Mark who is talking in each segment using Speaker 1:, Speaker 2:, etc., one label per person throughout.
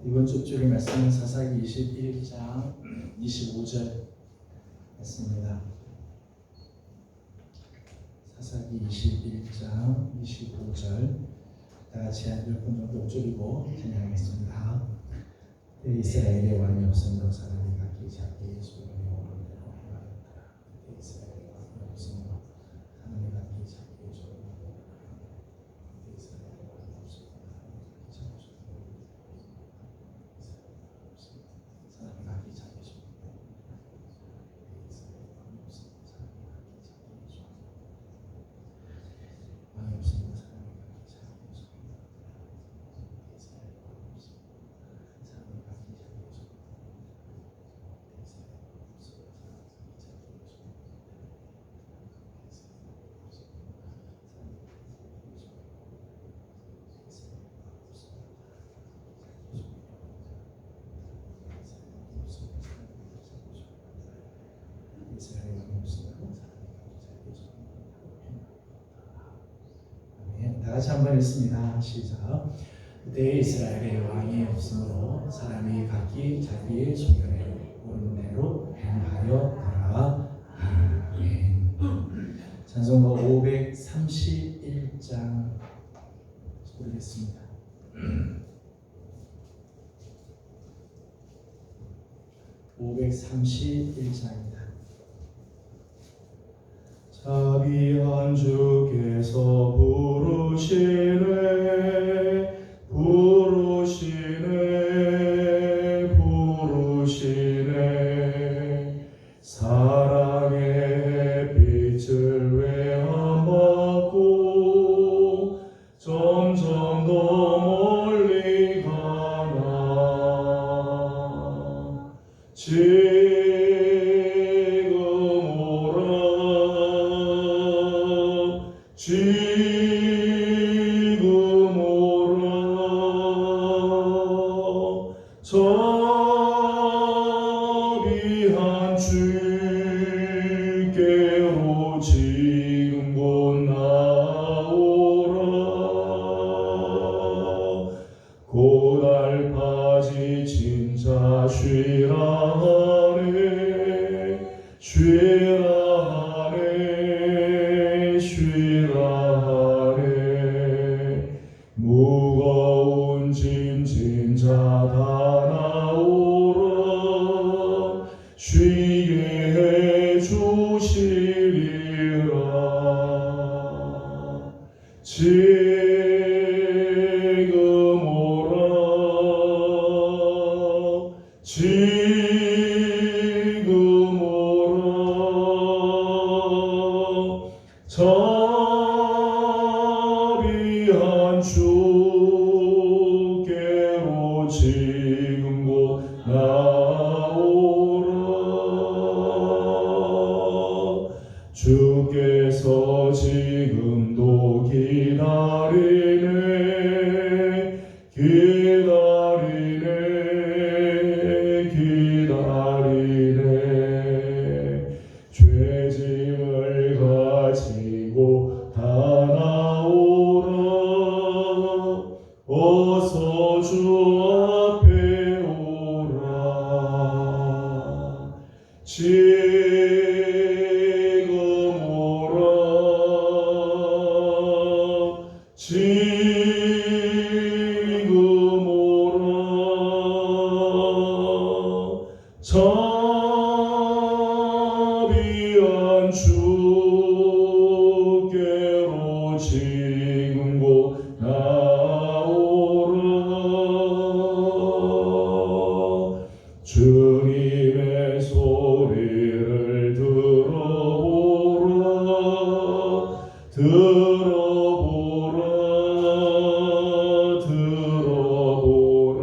Speaker 1: 이번 주 주일 말씀은 사사기 21장 25절 말씀입니다. 사사기 21장 25절 다 같이 한 10분 정도 옥절이고 찬양하겠습니다. 이스라엘의 왕이 없으므로 사람이 각기 자기의 소견에 오른 대로 행하였더라. 이스라엘의 왕이 없으므로 사람이 각기 자기의 소견에 오른 대로 행하였더라. 이스라엘의 왕이 없으므로 사람이 각기 자기의 소견에 오른 대로 이스라엘의 왕이 없으므로 사람이 각기 자기의 소견에 왕이 없으므로 사람이 각기 자기의 소견에 이스라엘의 왕이 없으므로 사람이 각기 자기의 소견에 다 같이 한번 읽습니다. 시작. 그때 이스라엘의 왕이 없으므로 사람이 각기 자기의 소견에 오른 대로 행하였더라. 아멘. 찬송가 531장 부르겠습니다. 531장입니다. 자비한 주께서 부르시네 부르시네 부르시네 사랑의 빛을 외워먹고 점점 더 멀리 가나 지금 오라 자비한 주께로 지금 곧 나오라 고달파지 진짜 쉬라 하네 쉬라 하네 쉬라 하네 무거운 짐 진짜 다 나오라 쉬게 해주시리라 지금 오라 지금 오라 자비한 주께로 지금 곧 나오라 주께서 지금도 기다리네 기다리네 기다리네 죄짐을 가지고 다 나오라 어서 주 앞에 오라 지금 오라 지금 오라 자비한 주께로 지금 곧 나오라 주님의 소리를 들어보라 들어보라 들어보라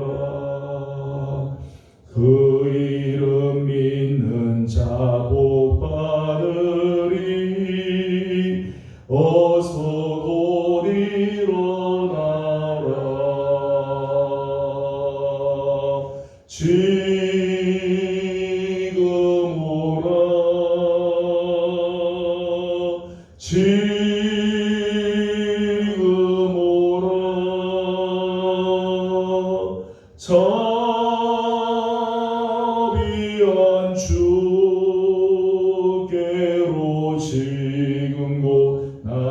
Speaker 1: 그 이름 믿는 자 복 받으리 어서 곧 일어나라 지금 오라 지금 오라
Speaker 2: 자비한 주께로 지금 곧 나오라.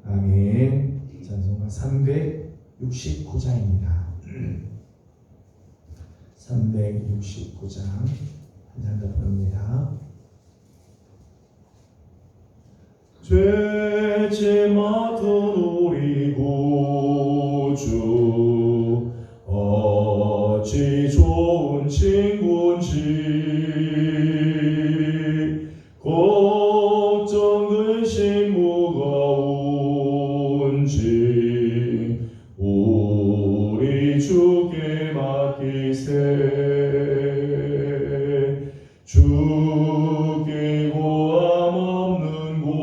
Speaker 1: 아멘. 찬송가 369장입니다. 369장 한 장 더 부릅니다.
Speaker 2: 죄짐 맡은 우리 구주 어찌 좋은 친구인지 걱정 근심 무거운지 우리 주께 맡기세. 주께 고함 없는 고로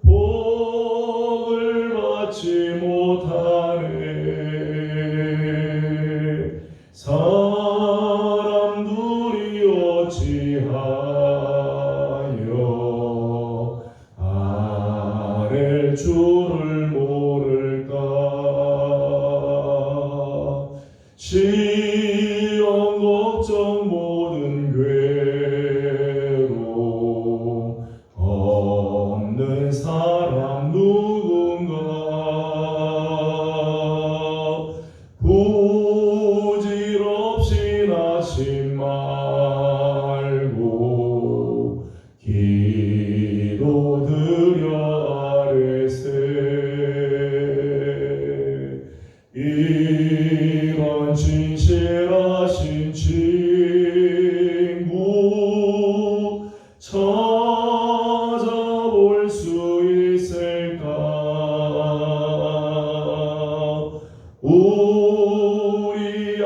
Speaker 2: 복을 받지 못하네. 사람들이 어찌하여 아랠 줄을 모를까. 시험 걱정 모든 괴로 없는 사람 누군가. 부질없이 나심 말고 기도드려 아뢰세. 이런 진실하신 친구 찾아볼 수 있을까. 우리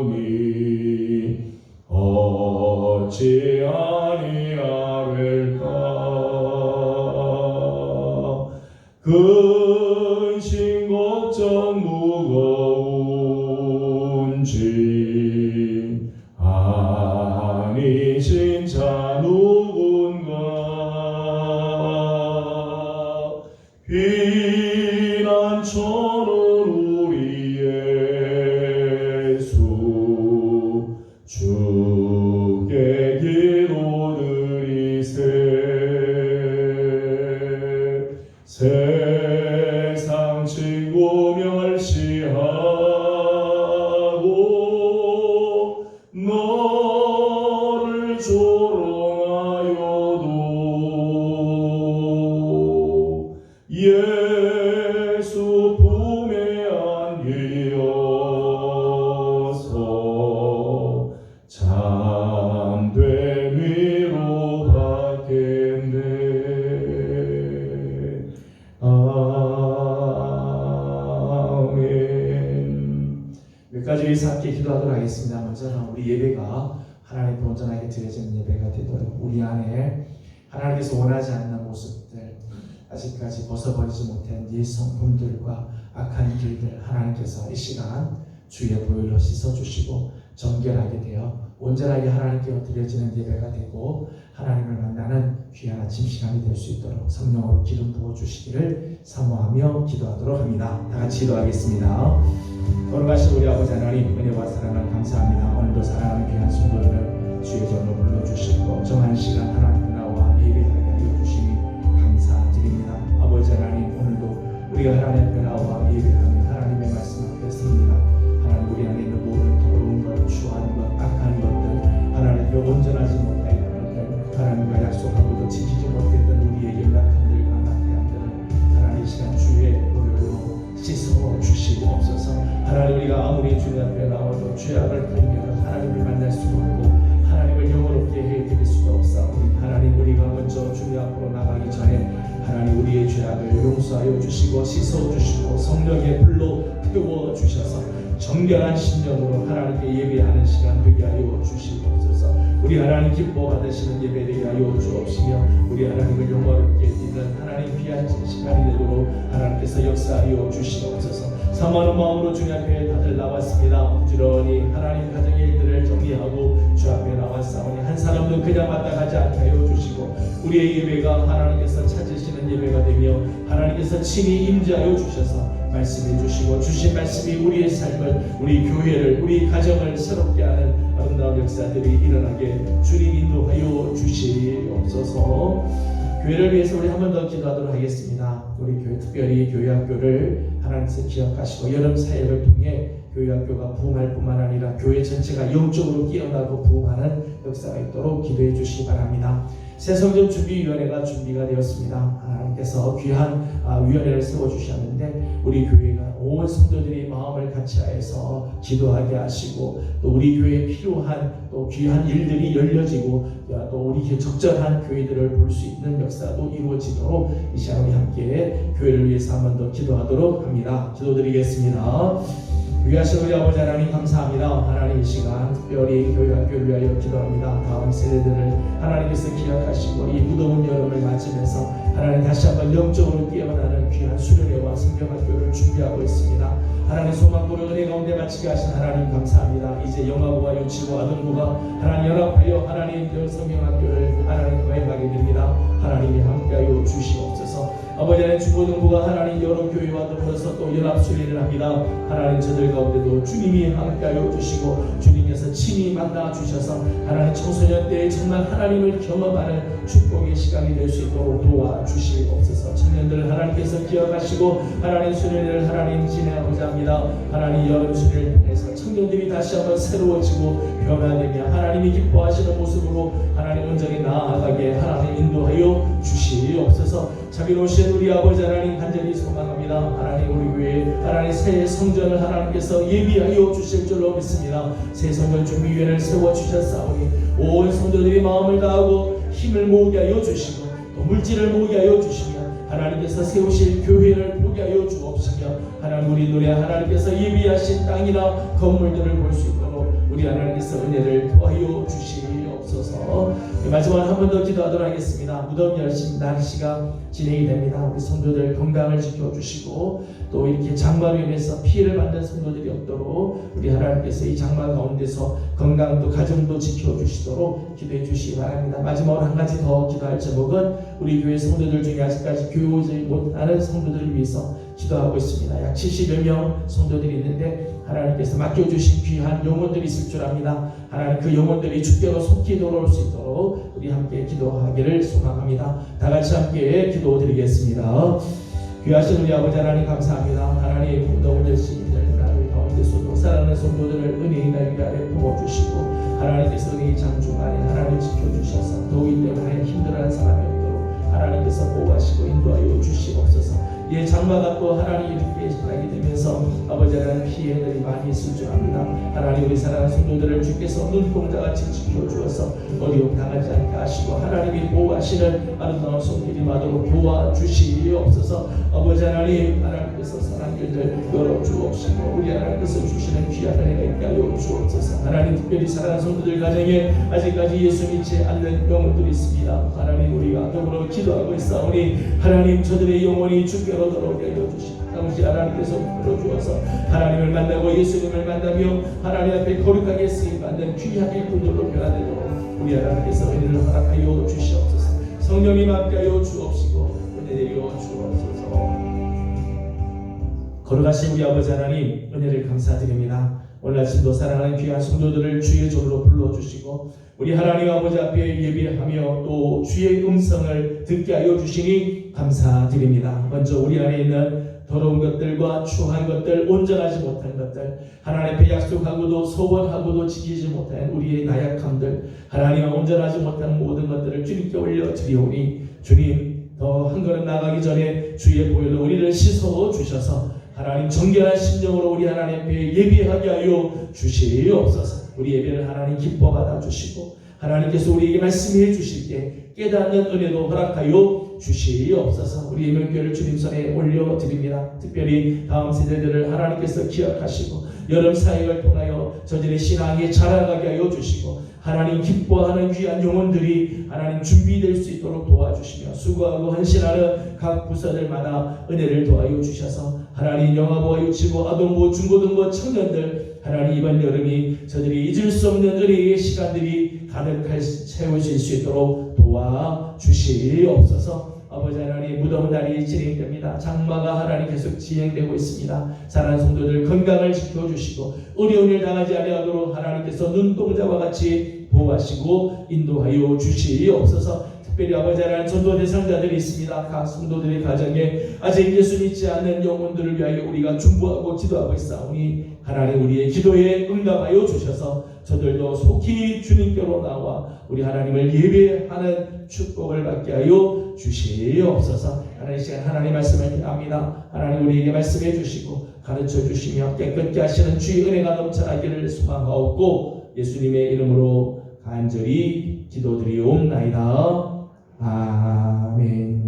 Speaker 2: 약함하시오니 어찌 아니하릴까. 근심 걱정 무거운지 아니신 자 누군가. 피난처는 우리 예수 주께 기도드리세. 세상 친구 멸시하고 너를 조롱하여도 예수 품에 안기어서 참된 위로 받겠네. 아멘.
Speaker 1: 몇 가지 함께 기도하도록 하겠습니다. 먼저는 우리 예배가 하나님께 온전하게 드려지는 예배가 되도록 우리 안에 하나님께서 원하지 않는 모습들, 아직까지 벗어버리지 못한 이 성품들과 악한 길들 하나님께서 이 시간 주의 보혈로 씻어주시고 정결하게 되어 온전하게 하나님께 드려지는 예배가 되고 하나님을 만나는 귀한 아침 시간이 될 수 있도록 성령으로 기름 부어주시기를 사모하며 기도하도록 합니다. 다 같이 기도하겠습니다. 거룩하신 우리 아버지 하나님, 은혜와 사랑을 감사합니다. 오늘도 사랑하는 귀한 성도들을 주의 전으로 불러주시고 정한 시간 하나님 나와 예배하게 하여 주시니 감사드립니다. 아버지 하나님, 오늘도 우리가 하나님 앞에 나와 예배하며 하나님의 말씀을 듣습니다. 하나님, 우리 안에 있는 모든 더러운 것, 추한 것, 악한 것들, 하나님께 온전하지 못할 것들, 하나님과 약속하고도 지키지 못했던 우리의 연약함들과 나태함들을 하나님 이 시간 주의 보혈로 씻어 주시옵소서. 하나님, 우리가 아무리 주님 앞에 나와도 죄악을 풀면 하나님을 만날 수가 없고 하나님을 영원롭게 해드릴 수가 없사오니 하나님, 우리가 먼저 주님 앞으로 나가기 전에 하나님 우리의 죄악을 용서하여 주시고 씻어 주시고 성령의 불로 태워 주셔서 정결한 심령으로 하나님께 예배하는 시간 되게 하여 주시옵소서. 우리 하나님 기뻐 받으시는 예배 되게 하여 주옵시며 우리 하나님을 영원롭게 믿는 하나님 귀한 시간이 되도록 하나님께서 역사하여 주시옵소서. 사모하는 마음으로 주님 앞에 다들 나왔습니다. 부지런히 하나님 가정의 일들을 정리하고 주 앞에 나왔사오니 한 사람도 그냥 왔다 가지 않게 하여 주시고 우리의 예배가 하나님께서 찾으시는 예배가 되며 하나님께서 친히 임재하여 주셔서 말씀해 주시고 주신 말씀이 우리의 삶을, 우리 교회를, 우리 가정을 새롭게 하는 아름다운 역사들이 일어나게 주님 인도하여 주시옵소서. 교회를 위해서 우리 한 번 더 기도하도록 하겠습니다. 우리 교회, 특별히 교회학교를 하나님께서 기억하시고 여름 사역을 통해 교회학교가 부흥할 뿐만 아니라 교회 전체가 영적으로 깨어나고 부흥하는 역사가 있도록 기도해 주시기 바랍니다. 새성전 준비위원회가 준비가 되었습니다. 하나님께서 귀한 위원회를 세워주셨는데 우리 교회가 온 성도들이 마음을 같이하여서 기도하게 하시고 또 우리 교회에 필요한 또 귀한 일들이 열려지고 또 우리 적절한 교회들을 볼 수 있는 역사도 이루어지도록 이 시간 우리 함께 교회를 위해서 한 번 더 기도하도록 합니다. 기도드리겠습니다. 위하신 우리 아버지 하나님 감사합니다. 하나님 이 시간 특별히 교회학교를 위하여 기도합니다. 다음 세대들을 하나님께서 기억하시고 이 무더운 여름을 맞으면서 하나님 다시 한번 영적으로 깨어나는 귀한 수련회와 성경학교를 준비하고 있습니다. 하나님 소망부를 은혜 가운데 마치게 하신 하나님 감사합니다. 이제 영아부와 유치부 아동부가 하나님 연합하여 하나님 성경학교를 하나님 거행하게 됩니다. 하나님이 함께하여 주시옵소서. 아버지 하나님 중고등부가 하나님 여러 교회와 더불어서 또 연합수련을 합니다. 하나님 저들 가운데도 주님이 함께하여 주시고 주님께서 친히 만나 주셔서 하나님 청소년 때에 정말 하나님을 경험하는 축복의 시간이 될 수 있도록 도와주시옵소서. 청년들 하나님께서 기억하시고 하나님 수련회를 하나님 진행하고자 합니다. 하나님 여름 수련회를 통해서 청년들이 다시 한번 새로워지고 변화되며 하나님이 기뻐하시는 모습으로 하나님 온전히 나아가게 하나님 인도하여 주시옵소서. 자비로우신 우리 아버지 하나님 간절히 소망합니다. 하나님 우리 교회 하나님 새 성전을 하나님께서 예비하여 주실 줄로 믿습니다. 새 성전 준비위원회를 세워주셨사오니 온 성도들이 마음을 다하고 힘을 모으게 하여 주시고 또 물질을 모으게 하여 주시며 하나님께서 세우실 교회를 보게 하여 주옵시며 하나님 우리 노래 하나님께서 예비하신 땅이나 건물들을 볼 수 있도록 우리 하나님께서 은혜를 더하여 주시옵소서. 마지막 한 번 더 기도하도록 하겠습니다. 무더운 날씨가 진행이 됩니다. 우리 성도들 건강을 지켜주시고 또 이렇게 장마로 인해서 피해를 받는 성도들이 없도록 우리 하나님께서 이 장마 가운데서 건강도 가정도 지켜주시도록 기도해 주시기 바랍니다. 마지막으로 한 가지 더 기도할 제목은 우리 교회 성도들 중에 아직까지 교회 오지 못하는 성도들을 위해서 기도하고 있습니다. 약 70여 명 성도들이 있는데 하나님께서 맡겨주신 귀한 영혼들이 있을 줄 압니다. 하나님 그 영혼들이 주께로 속히 돌아올 수 있도록 우리 함께 기도하기를 소망합니다. 다 같이 함께 기도드리겠습니다. 귀하신 우리 아버지 하나님 감사합니다. 하나님 무더운 열심히들 나를 가운데서도 사랑하는 성도들을 은혜의 날 아래 품어주시고 하나님께서 이 장중간에 하나님 지켜주셔서 더위 때문에 힘들어하는 사람이 없도록 하나님께서 보호하시고 인도하여 주시옵소서. 예, 장마가 또 하나님 이렇게 시작하게 되면서 아버지 하나님 피해들이 많이 있을 줄 압니다. 하나님 우리 사랑하는 성도들을 주께서 눈동자같이 지켜주어서 어려움 당하지 않게 하시고 하나님이 보호하시는 아름다운 손길이 마도록 도와주시옵소서. 아버지 하나님께서 사랑길들 열어주옵시고 우리 하나님께서 주시는 귀한 은혜가 있게 하여 주옵소서. 하나님 특별히 사랑하는 성도들 가정에 아직까지 예수 믿지 않는 영혼들이 있습니다. 하나님 우리가 더불어 기도하고 있사오니 하나님 저들의 영혼이 주께로 돌아오게 하여 주시고 당시 하나님께서 불러주어서 하나님을 만나고 예수님을 만나며 하나님 앞에 거룩하게 쓰임받는 귀한 일꾼들로 변화되도록 우리 하나님께서 은혜를 허락하여 주시옵소서. 성령님 함께하여 주옵시고 은혜를 주옵소서. 거룩하신 우리 아버지 하나님 은혜를 감사드립니다. 오늘 아침도 사랑하는 귀한 성도들을 주의 종으로 불러주시고 우리 하나님 아버지 앞에 예배하며 또 주의 음성을 듣게 하여 주시니 감사드립니다. 먼저 우리 안에 있는 더러운 것들과 추한 것들, 온전하지 못한 것들, 하나님 앞에 약속하고도 소원하고도 지키지 못한 우리의 나약함들, 하나님과 온전하지 못한 모든 것들을 주님께 올려드리오니 주님 더 한 걸음 나가기 전에 주의 보혈로 우리를 씻어 주셔서 하나님 정결한 심령으로 우리 하나님 앞에 예배하게 하여 주시옵소서. 우리 예배를 하나님 기뻐 받아 주시고 하나님께서 우리에게 말씀해 주실 때 깨닫는 은혜도 허락하여 주시옵소서. 우리 예명교회를 주님 손에 올려드립니다. 특별히 다음 세대들을 하나님께서 기억하시고 여름 사역을 통하여 저들의 신앙이 자라가게 하여 주시고 하나님 기뻐하는 귀한 영혼들이 하나님 준비될 수 있도록 도와주시며 수고하고 헌신하는 각 부서들마다 은혜를 도와여 주셔서 하나님 영아부와 유치부, 아동부, 중고등부 청년들 하나님 이번 여름이 저들이 잊을 수 없는 은혜의 시간들이 가득할 채우실 수 있도록 도와주시옵소서. 아버지 하나님, 무더운 날이 진행됩니다. 장마가 하나님 계속 진행되고 있습니다. 사랑하는 성도들 건강을 지켜주시고 어려운 일 당하지 아니하도록 하나님께서 눈동자와 같이 보호하시고 인도하여 주시옵소서. 특별히 아버지 하나님 전도 대상자들이 있습니다. 각 성도들의 가정에 아직 예수 믿지 않는 영혼들을 위하여 우리가 중보하고 기도하고 있사오니 하나님 우리의 기도에 응답하여 주셔서 저들도 속히 주님께로 나와 우리 하나님을 예배하는 축복을 받게 하여 주시옵소서. 하나님 시간 하나님 말씀을 기도합니다. 하나님 우리에게 말씀해 주시고 가르쳐 주시며 깨끗게 하시는 주의 은혜가 넘쳐나기를 소망하옵고 예수님의 이름으로 간절히 기도드리옵나이다. 아멘.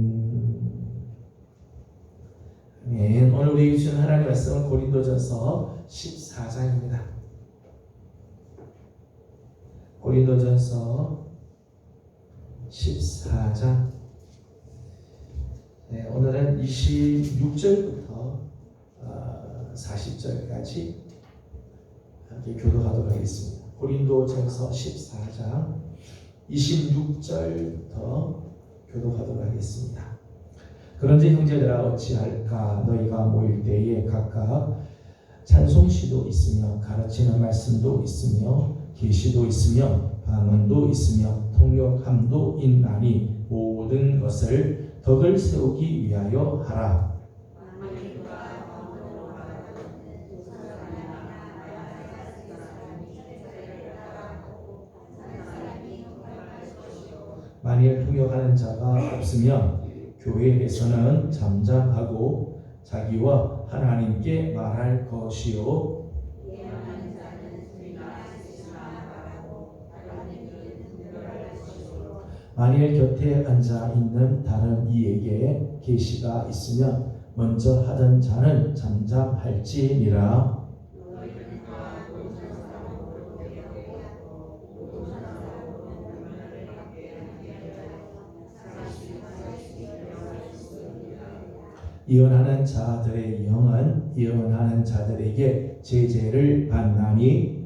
Speaker 1: 아멘. 오늘 우리에게 주신 하나님의 말씀은 고린도전서 14장입니다. 고린도전서 14장. 네, 오늘은 26절부터 40절까지 함께 교도하도록 하겠습니다. 고린도전서 14장 26절부터 교도하도록 하겠습니다. 그런지 형제들아 어찌할까 너희가 모일 때에 각각 찬송시도 있으며 가르치는 말씀도 있으며 계시도 있으며 방언도 있으며 통역함도 있나니 모든 것을 덕을 세우기 위하여 하라. 만일 통역하는 자가 없으면 교회에서는 잠잠하고 자기와 하나님께 말할 것이요 만일 곁에 앉아 있는 다른 이에게 계시가 있으면 먼저 하던 자는 잠잠할지니라. 예언하는 자들의 영은 예언하는 자들에게 제재를 받나니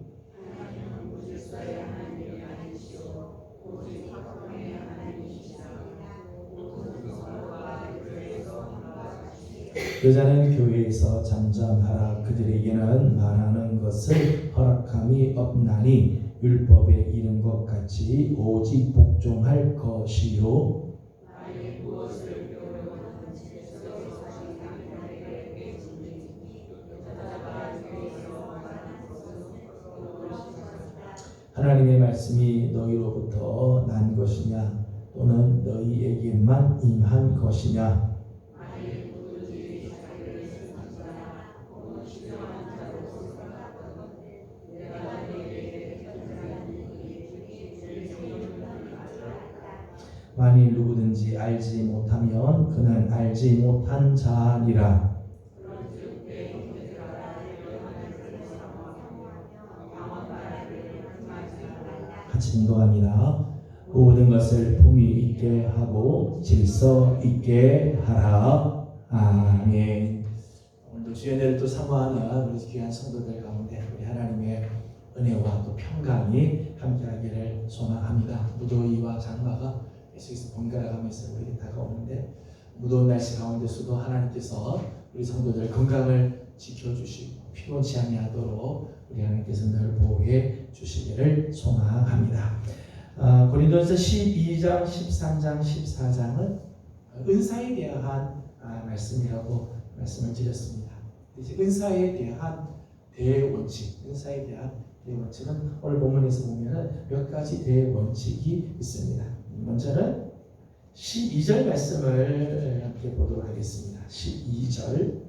Speaker 1: 여자는 교회에서 잠잠하라. 그들에게는 말하는 것을 허락함이 없나니 율법에 이른 것 같이 오직 복종할 것이요 하나님의 말씀이 너희로부터 난 것이냐 또는 너희에게만 임한 것이냐. 만일 누구든지 알지 못하면 그는 알지 못한 자니라. 같이 인도합니다. 모든 것을 품위 있게 하고 질서 있게 하라. 아멘. 오늘도 주의 은혜를 또 사모하는 우리 귀한 성도들 가운데 우리 하나님의 은혜와 또 평강이 함께하기를 소망합니다. 무더위와 장마가 계속해서 번갈아가면서 우리에게 다가오는데 무더운 날씨 가운데서도 하나님께서 우리 성도들 건강을 지켜주시고 피곤치 아니하도록 우리 하나님께서 늘 보호해 주시기를 소망합니다. 고린도전서 12장, 13장, 14장은 은사에 대한 말씀이라고 말씀을 드렸습니다. 이제 은사에 대한 대원칙, 은사에 대한 대원칙은 오늘 본문에서 보면 몇 가지 대원칙이 있습니다. 먼저는 12절 말씀을 함께 보도록 하겠습니다. 12절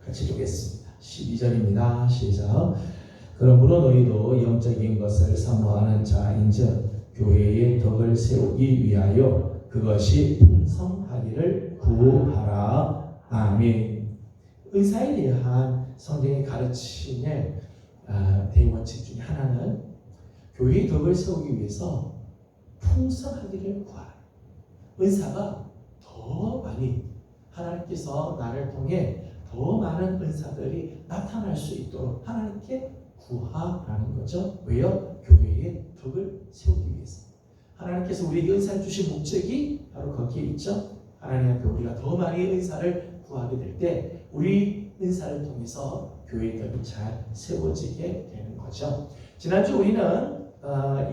Speaker 1: 같이 보겠습니다. 12절입니다. 시작. 그러므로 너희도 영적인 것을 사모하는 자인즉 교회의 덕을 세우기 위하여 그것이 풍성하기를 구하라. 아멘. 은사에 대한 성경의 가르침의 대원칙 중에 하나는 교회의 덕을 세우기 위해서 풍성하기를 구하라. 은사가 더 많이 하나님께서 나를 통해 더 많은 은사들이 나타날 수 있도록 하나님께 구하라는 거죠. 왜요? 교회의 덕을 세우기 위해서. 하나님께서 우리에게 은사를 주신 목적이 바로 거기에 있죠. 하나님 앞에 우리가 더 많이 은사를 구하게 될 때 우리 은사를 통해서 교회의 덕이 잘 세워지게 되는 거죠. 지난주 우리는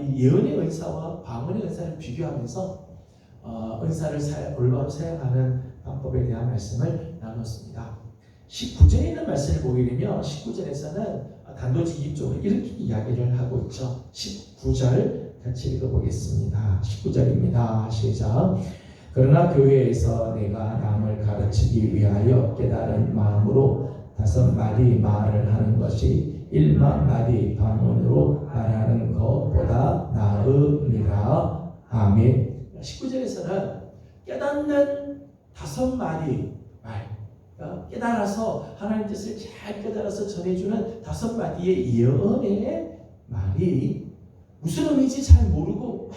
Speaker 1: 이 예언의 은사와 방언의 은사를 비교하면서 은사를 올바로 사용하는 방법에 대한 말씀을 나눴습니다. 19절에 있는 말씀을 보게 되면 19절에서는 단도직입적으로 이렇게 이야기를 하고 있죠. 19절 같이 읽어보겠습니다. 19절입니다. 시작. 그러나 교회에서 내가 남을 가르치기 위하여 깨달은 마음으로 5마디 말을 하는 것이 1마디 방언으로 말하는 것보다 나으니라. 아멘. 19절에서는 깨닫는 5마디 말, 깨달아서 하나님 뜻을 잘 깨달아서 전해주는 5마디의 예언의 말이 무슨 의미인지 잘 모르고 막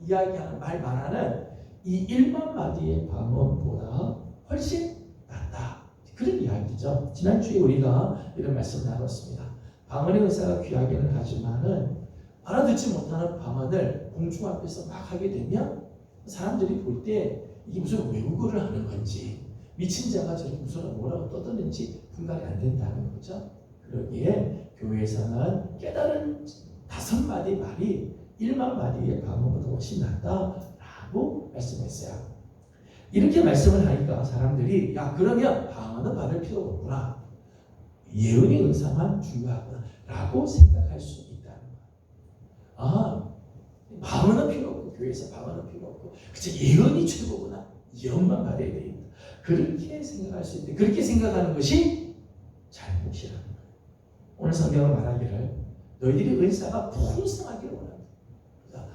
Speaker 1: 이야기하는 말하는 이 1만 마디의 방언보다 훨씬 낫다. 그런 이야기죠. 지난주에 우리가 이런 말씀을 나눴습니다. 방언의 은사가 귀하기는 하지만은 알아듣지 못하는 방언을 공중 앞에서 막 하게 되면 사람들이 볼 때 이게 무슨 외국어를 하는 건지 미친 자가 저렇게 무슨 뭐라고 떠드는지 분간이 안 된다는 거죠. 그러기에 교회에서는 깨달은 5마디 말이 1만 마디의 방언보다 훨씬 낫다라고 말씀했어요. 이렇게 말씀을 하니까 사람들이 야 그러면 방언은 받을 필요가 없구나. 예언의 은사만 중요하구나 라고 생각할 수 있다는 거예요. 방언은 필요 없고 교회에서 방언은 필요 없고 그치 예언이 최고구나. 예언만 받아야 되겠다. 그렇게 생각할 수 있대. 그렇게 생각하는 것이 잘못이라는 거예요. 오늘 성경은 말하기를 너희들이 은사가 풍성하기를 원한다.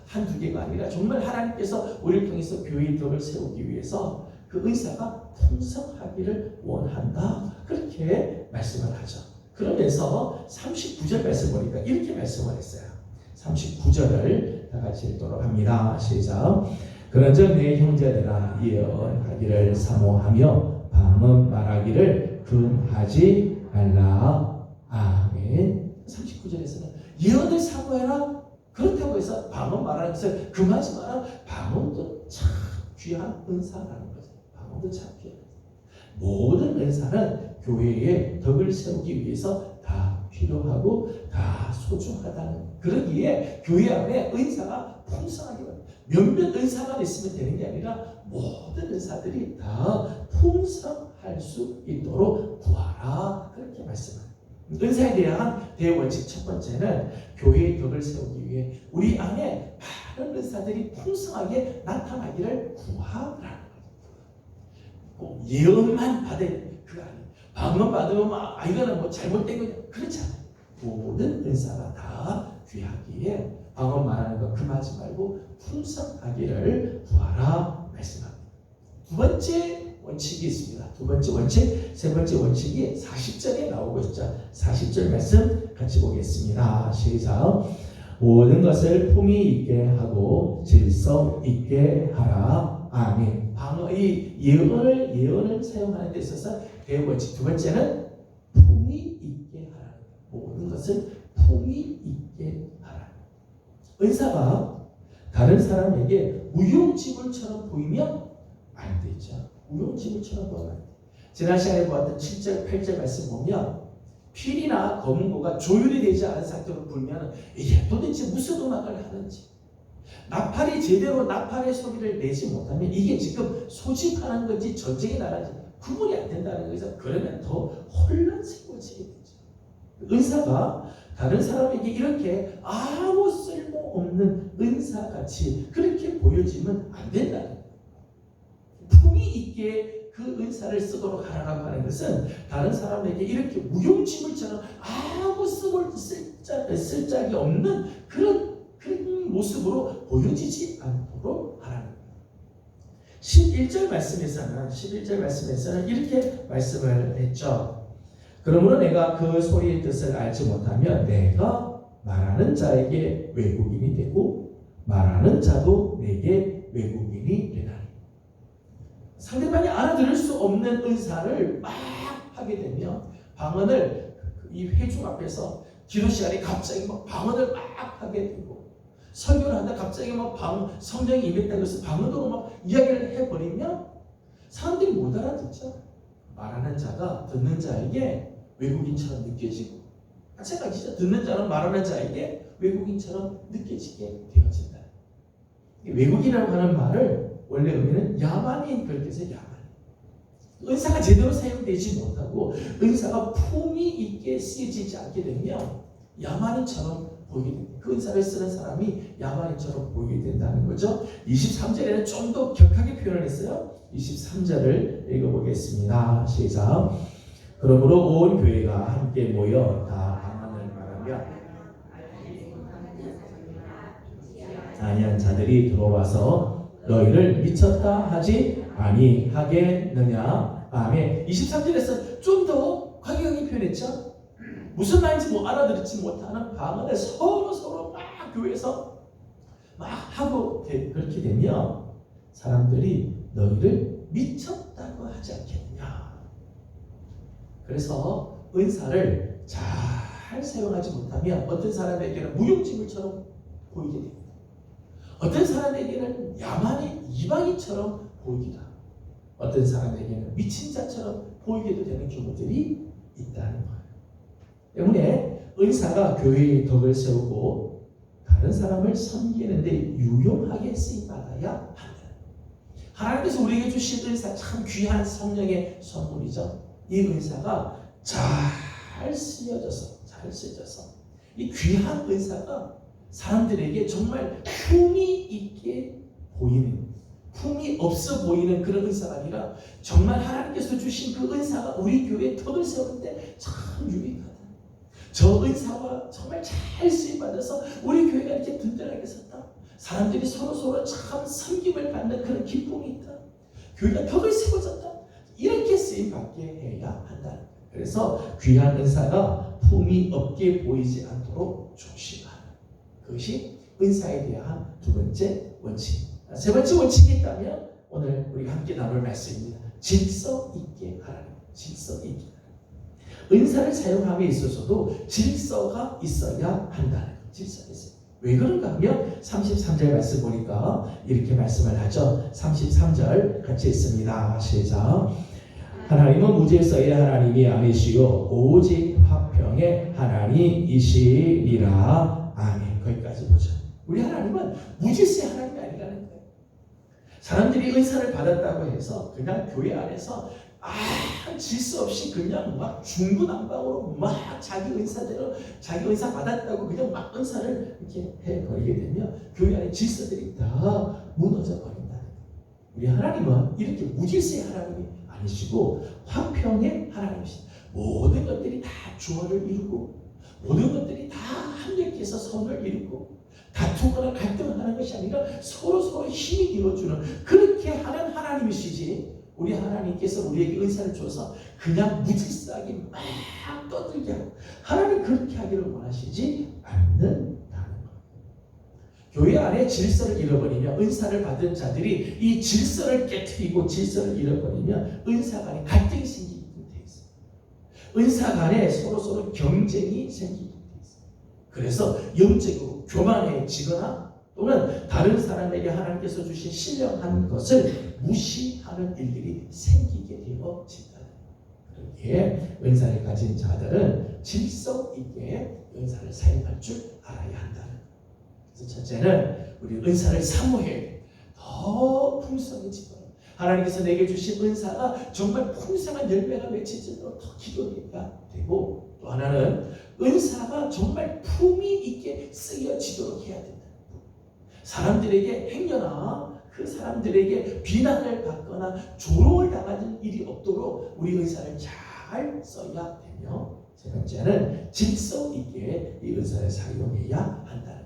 Speaker 1: 한두 개가 아니라 정말 하나님께서 우리를 통해서 교회의 덕을 세우기 위해서 그 은사가 풍성하기를 원한다. 그렇게 말씀을 하죠. 그러면서 39절 말씀 보니까 이렇게 말씀을 했어요. 39절을 다 같이 읽도록 합니다. 시작. 그런즉 내 형제들아 예언하기를 사모하며 방언 말하기를 금하지 말라. 아멘. 39절에서는 예언을 사모해라. 그렇다고 해서 방언 말하는 것을 금하지 마라. 방언도 참 귀한 은사라는 거죠. 방언도 참 귀한 은사. 모든 은사는 교회의 덕을 세우기 위해서 다 필요하고 다 소중하다는. 그러기에 교회 안에 은사가 풍성하게 몇몇 은사만 있으면 되는 게 아니라 모든 은사들이 다 풍성할 수 있도록 구하라. 그렇게 말씀합니다. 은사에 대한 대원칙 첫 번째는 교회의 덕을 세우기 위해 우리 안에 많은 은사들이 풍성하게 나타나기를 구하라는 거예요. 예언만 받을 그거 아니에요. 방언 받으면 이거는 뭐 잘못된 거냐 그렇지 않아요. 모든 은사가 다 귀하기에 방언 말하는 거 금하지 말고 풍성하기를 구하라 말씀합니다. 두 번째 원칙이 있습니다. 두 번째 원칙, 세 번째 원칙이 40절에 나오고 있죠. 40절 말씀 같이 보겠습니다. 시작. 모든 것을 품위 있게 하고 질서 있게 하라. 아멘. 이 예언을 사용하는 데 있어서 대원칙 두 번째는 품위 있게 하라. 모든 것을 품위 있게 하라. 은사가 다른 사람에게 무용지물처럼 보이면 안 되죠. 무용지물처럼 보면 안 돼. 지난 시간에 보았던 7절, 8절 말씀 보면 필이나 검은고가 조율이 되지 않은 상태로 불면 이게 도대체 무슨 음악을 하는지 나팔이 제대로 나팔의 소리를 내지 못하면 이게 지금 소집하는 건지 전쟁이 나가는지 구분이 안 된다는 거죠. 그러면 더 혼란스러워지게 되죠. 은사가 다른 사람에게 이렇게 아무 쓸모없는 은사같이 그렇게 보여지면 안 된다는 거예요. 품위 있게 그 은사를 쓰도록 하라고 하는 것은 다른 사람에게 이렇게 무용지물처럼 아무 쓸 짝이 없는 그런 모습으로 보여지지 않도록 하라는 거예요. 11절 말씀에서는 이렇게 말씀을 했죠. 그러므로 내가 그 소리의 뜻을 알지 못하면 내가 말하는 자에게 외국인이 되고 말하는 자도 내게 외국인이 되나니. 상대방이 알아들을 수 없는 은사를 막 하게 되면 방언을 이 회중 앞에서 기도 시간에 갑자기 막 방언을 막 하게 되고 설교를 하다 갑자기 막 성령이 임했다고 해서 방언으로 막 이야기를 해버리면 사람들이 못 알아듣죠. 말하는 자가 듣는 자에게 외국인처럼 느껴지고 마찬가지죠. 듣는 자는 말하는 자에게 외국인처럼 느껴지게 되어진다. 외국인이라고 하는 말을 원래 의미는 야만인, 그렇게 해서 야만인. 은사가 제대로 사용되지 못하고 은사가 품위 있게 쓰여지지 않게 되면 야만인처럼 보이게 됩니다. 그 은사를 쓰는 사람이 야만인처럼 보이게 된다는 거죠. 23절에는 좀 더 격하게 표현을 했어요. 23절을 읽어보겠습니다. 시작. 그러므로 온 교회가 함께 모여 다 방언을 말하며 아니한 자들이 들어와서 너희를 미쳤다 하지 아니하겠느냐. 아멘. 23절에서 좀 더 과격하게 표현했죠. 무슨 말인지 알아듣지 못하는 방언을 서로 막 교회에서 막 하고 그렇게 되면 사람들이 너희를 미쳤다고 하지 않겠느냐. 그래서 은사를 잘 사용하지 못하면 어떤 사람에게는 무용지물처럼 보이게 됩니다. 어떤 사람에게는 야만인 이방인처럼 보이기도 하고 어떤 사람에게는 미친 자처럼 보이게도 되는 경우들이 있다는 거예요. 때문에 은사가 교회의 덕을 세우고 다른 사람을 섬기는데 유용하게 쓰임받아야 한다. 하나님께서 우리에게 주신 은사 참 귀한 성령의 선물이죠. 이 은사가 잘 쓰여져서 이 귀한 은사가 사람들에게 정말 품이 있게 보이는, 품이 없어 보이는 그런 은사가 아니라 정말 하나님께서 주신 그 은사가 우리 교회의 덕을 세우는데 참 유익하다. 저 은사와 정말 잘 쓰임받아서 우리 교회가 이렇게 든든하게 섰다. 사람들이 서로 참 섬김을 받는 그런 기쁨이 있다. 교회가 덕을 세워졌다. 이렇게 쓰임받게 해야 한다. 그래서 귀한 은사가 품이 없게 보이지 않도록 조심하라. 그것이 은사에 대한 두 번째 원칙. 세 번째 원칙이 있다면 오늘 우리가 함께 나눌 말씀입니다. 질서 있게 하라는 거예요. 질서 있게 하라. 은사를 사용함에 있어서도 질서가 있어야 한다는 거예요. 질서가 있어요. 왜 그런가 하면 33절 말씀 보니까 이렇게 말씀을 하죠. 33절 같이 읽습니다. 시작. 하나님은 무질서의 하나님이 아니시요 오직 화평의 하나님이시니라. 아멘. 거기까지 보죠. 우리 하나님은 무질서의 하나님이 아니라는 거예요. 사람들이 은사를 받았다고 해서 그냥 교회 안에서 질서 없이 그냥 막 중구난방으로 막 자기 은사대로 자기 은사 받았다고 그냥 막 은사를 이렇게 해버리게 되면 교회 안에 질서들이 다 무너져 버린다. 우리 하나님은 이렇게 무질서의 하나님이 아니시고 화평의 하나님이십니다. 모든 것들이 다 조화를 이루고 모든 것들이 다 합력해서 선을 이루고 다투거나 갈등하는 것이 아니라 서로 힘이 되어주는 그렇게 하는 하나님이시지. 우리 하나님께서 우리에게 은사를 줘서 그냥 무질서하게 막 떠들게 하고 하나님 그렇게 하기를 원하시지 않는다는 것. 교회 안에 질서를 잃어버리면 은사를 받은 자들이 이 질서를 깨트리고 질서를 잃어버리면 은사 간에 갈등이 생기게 돼 있어요. 은사 간에 서로 경쟁이 생기게 돼 있어요. 그래서 영적으로 교만해지거나 또는 다른 사람에게 하나님께서 주신 신령한 것을 무시하는 일들이 생기게 되어진다. 그렇기에 은사를 가진 자들은 질서 있게 은사를 사용할 줄 알아야 한다. 그래서 첫째는 우리 은사를 사모해 더 풍성해지도록 하나님께서 내게 주신 은사가 정말 풍성한 열매가 맺혀지도록 더 기도해야 되고 또 하나는 은사가 정말 품이 있게 쓰여지도록 해야 된다. 사람들에게 행여나 그 사람들에게 비난을 받거나 조롱을 당하는 일이 없도록 우리 은사를 잘 써야 되며 세 번째는 질서 있게 이 은사를 사용해야 한다는 거예요.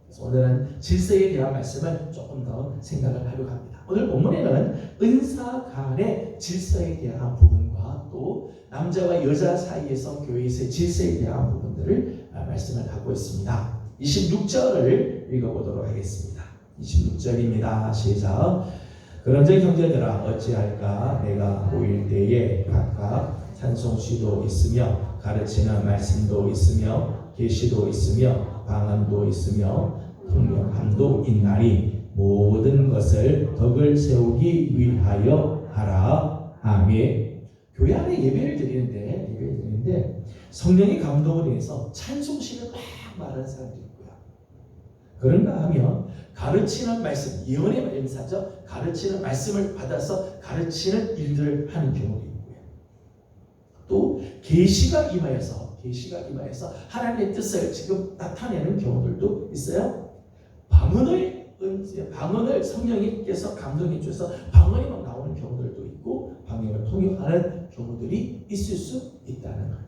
Speaker 1: 그래서 오늘은 질서에 대한 말씀을 조금 더 생각을 하려고 합니다. 오늘 본문에는 은사 간의 질서에 대한 부분과 또 남자와 여자 사이에서 교회에서의 질서에 대한 부분들을 말씀을 하고 있습니다. 26절을 읽어보도록 하겠습니다. 26절입니다. 시작. 그런즉 형제들아 어찌할까 내가 모일 때에 각각 찬송시도 있으며 가르치는 말씀도 있으며 계시도 있으며 방언도 있으며 통역함도 있나니 모든 것을 덕을 세우기 위하여 하라. 아멘. 교회 안에 예배를 드리는데 성령의 감동을 인해서 찬송시를 막 말하는 사람들이 있고요. 그런가 하면 가르치는 말씀, 예언의 말씀사죠. 가르치는 말씀을 받아서 가르치는 일들을 하는 경우도 있고요. 또 계시가 임하여서 하나님의 뜻을 지금 나타내는 경우들도 있어요. 방언을 성령님께서 감동해 주셔서 방언이 막 나오는 경우들도 있고 방언을 통역하는 경우들이 있을 수 있다는 거예요.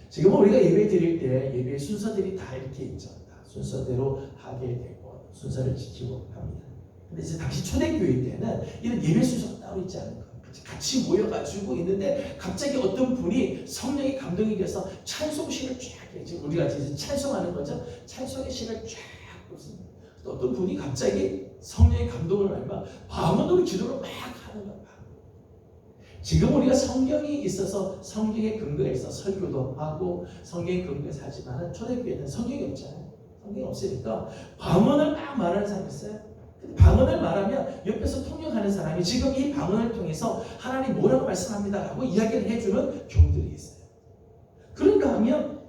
Speaker 1: 지금 우리가 예배 드릴 때 예배 순서들이 다 이렇게 있죠. 다 순서대로 하게 되고 순서를 지키고 합니다. 근데 이제 당시 초대교회 때는 이런 예배 순서가 따로 있지 않은 거예요. 같이 모여가지고 있는데 갑자기 어떤 분이 성령의 감동이 돼서 찬송시를 쫙 해. 지금 우리가 이제 찬송하는 거죠. 찬송의 시를 쫙 뽑습니다. 또 어떤 분이 갑자기 성령의 감동을 말면 방언으로 기도를 막 하는 거예요. 지금 우리가 성경이 있어서 성경의 근거에서 설교도 하고 성경의 근거에서 하지만 초대교회는 성경이 없잖아요. 성경이 없으니까 방언을 막 말하는 사람이 있어요. 방언을 말하면 옆에서 통역하는 사람이 지금 이 방언을 통해서 하나님 뭐라고 말씀합니다라고 이야기를 해주는 경우들이 있어요. 그런가 하면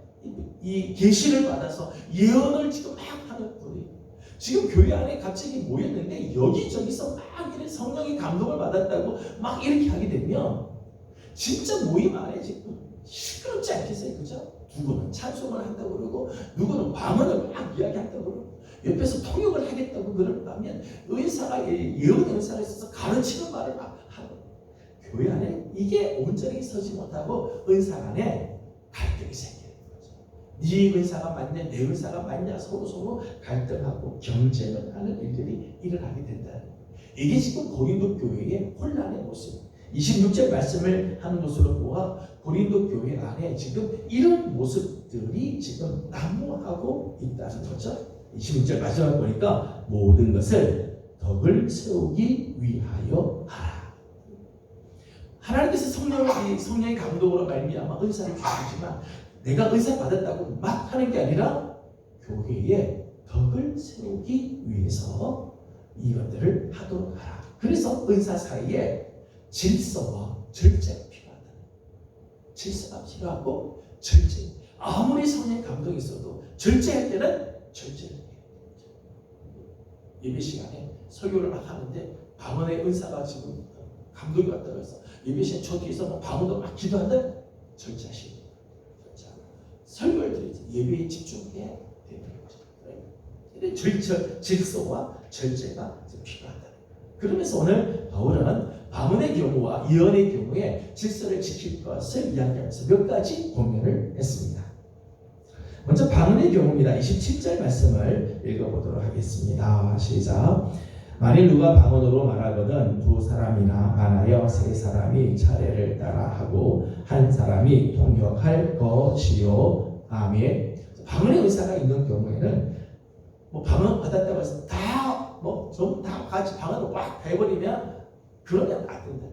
Speaker 1: 이 계시를 받아서 예언을 지금 막 하는 분이 지금 교회 안에 갑자기 모였는데 여기저기서 막 이런 성령의 감동을 받았다고 막 이렇게 하게 되면 진짜 모임 안에 지금 시끄럽지 않겠어요? 그죠? 누구는 찬송을 한다고 그러고 누구는 방언을 막 이야기한다고 그러고 옆에서 통역을 하겠다고 그러면 의사가 예언 은사가 있어서 가르치는 말을 막 하고 교회 안에 이게 온전히 서지 못하고 은사 안에 갈등이 생기는 거죠. 네 은사가 맞냐 내 은사가 맞냐 서로 갈등하고 경쟁을 하는 일들이 일어나게 된다는 거예요. 이게 지금 고린도 교회의 혼란의 모습 26절 말씀을 하는 것으로 보아 고린도 교회 안에 지금 이런 모습들이 지금 난무하고 있다는 거죠. 26절 마지막 보니까 모든 것을 덕을 세우기 위하여 하라. 하나님께서 성령의 감동으로 말미암아 은사를 주시지만 내가 은사 받았다고 막 하는 게 아니라 교회에 덕을 세우기 위해서 이것들을 하도록 하라. 그래서 은사 사이에 질서와 절제가 필요하다. 질서가 필요하고 절제. 아무리 성령의 감동이 있어도 절제할 때는 절제를 해야 되죠. 예배 시간에 설교를 막 하는데 방언의 은사가 지금 감동이 왔다고 해서 예배 시간 저 뒤에서 막 방언도 막 기도한다. 절제하시고 설교를 드리지 예배에 집중해야 되는 거죠. 이런 질서와 절제가 필요하다. 그러면서 오늘 바울은 방언의 경우와 예언의 경우에 질서를 지킬 것을 이야기하면서 몇 가지 고민을 했습니다. 먼저 방언의 경우입니다. 27절 말씀을 읽어보도록 하겠습니다. 시작. 만일 누가 방언으로 말하거든 두 사람이나 많아여 세 사람이 차례를 따라 하고 한 사람이 통역할 것이요. 아멘. 방언의 의사가 있는 경우에는 뭐 방언 받았다고 해서 전부 다 같이 방언을 꽉 해버리면 그러면 안 된다.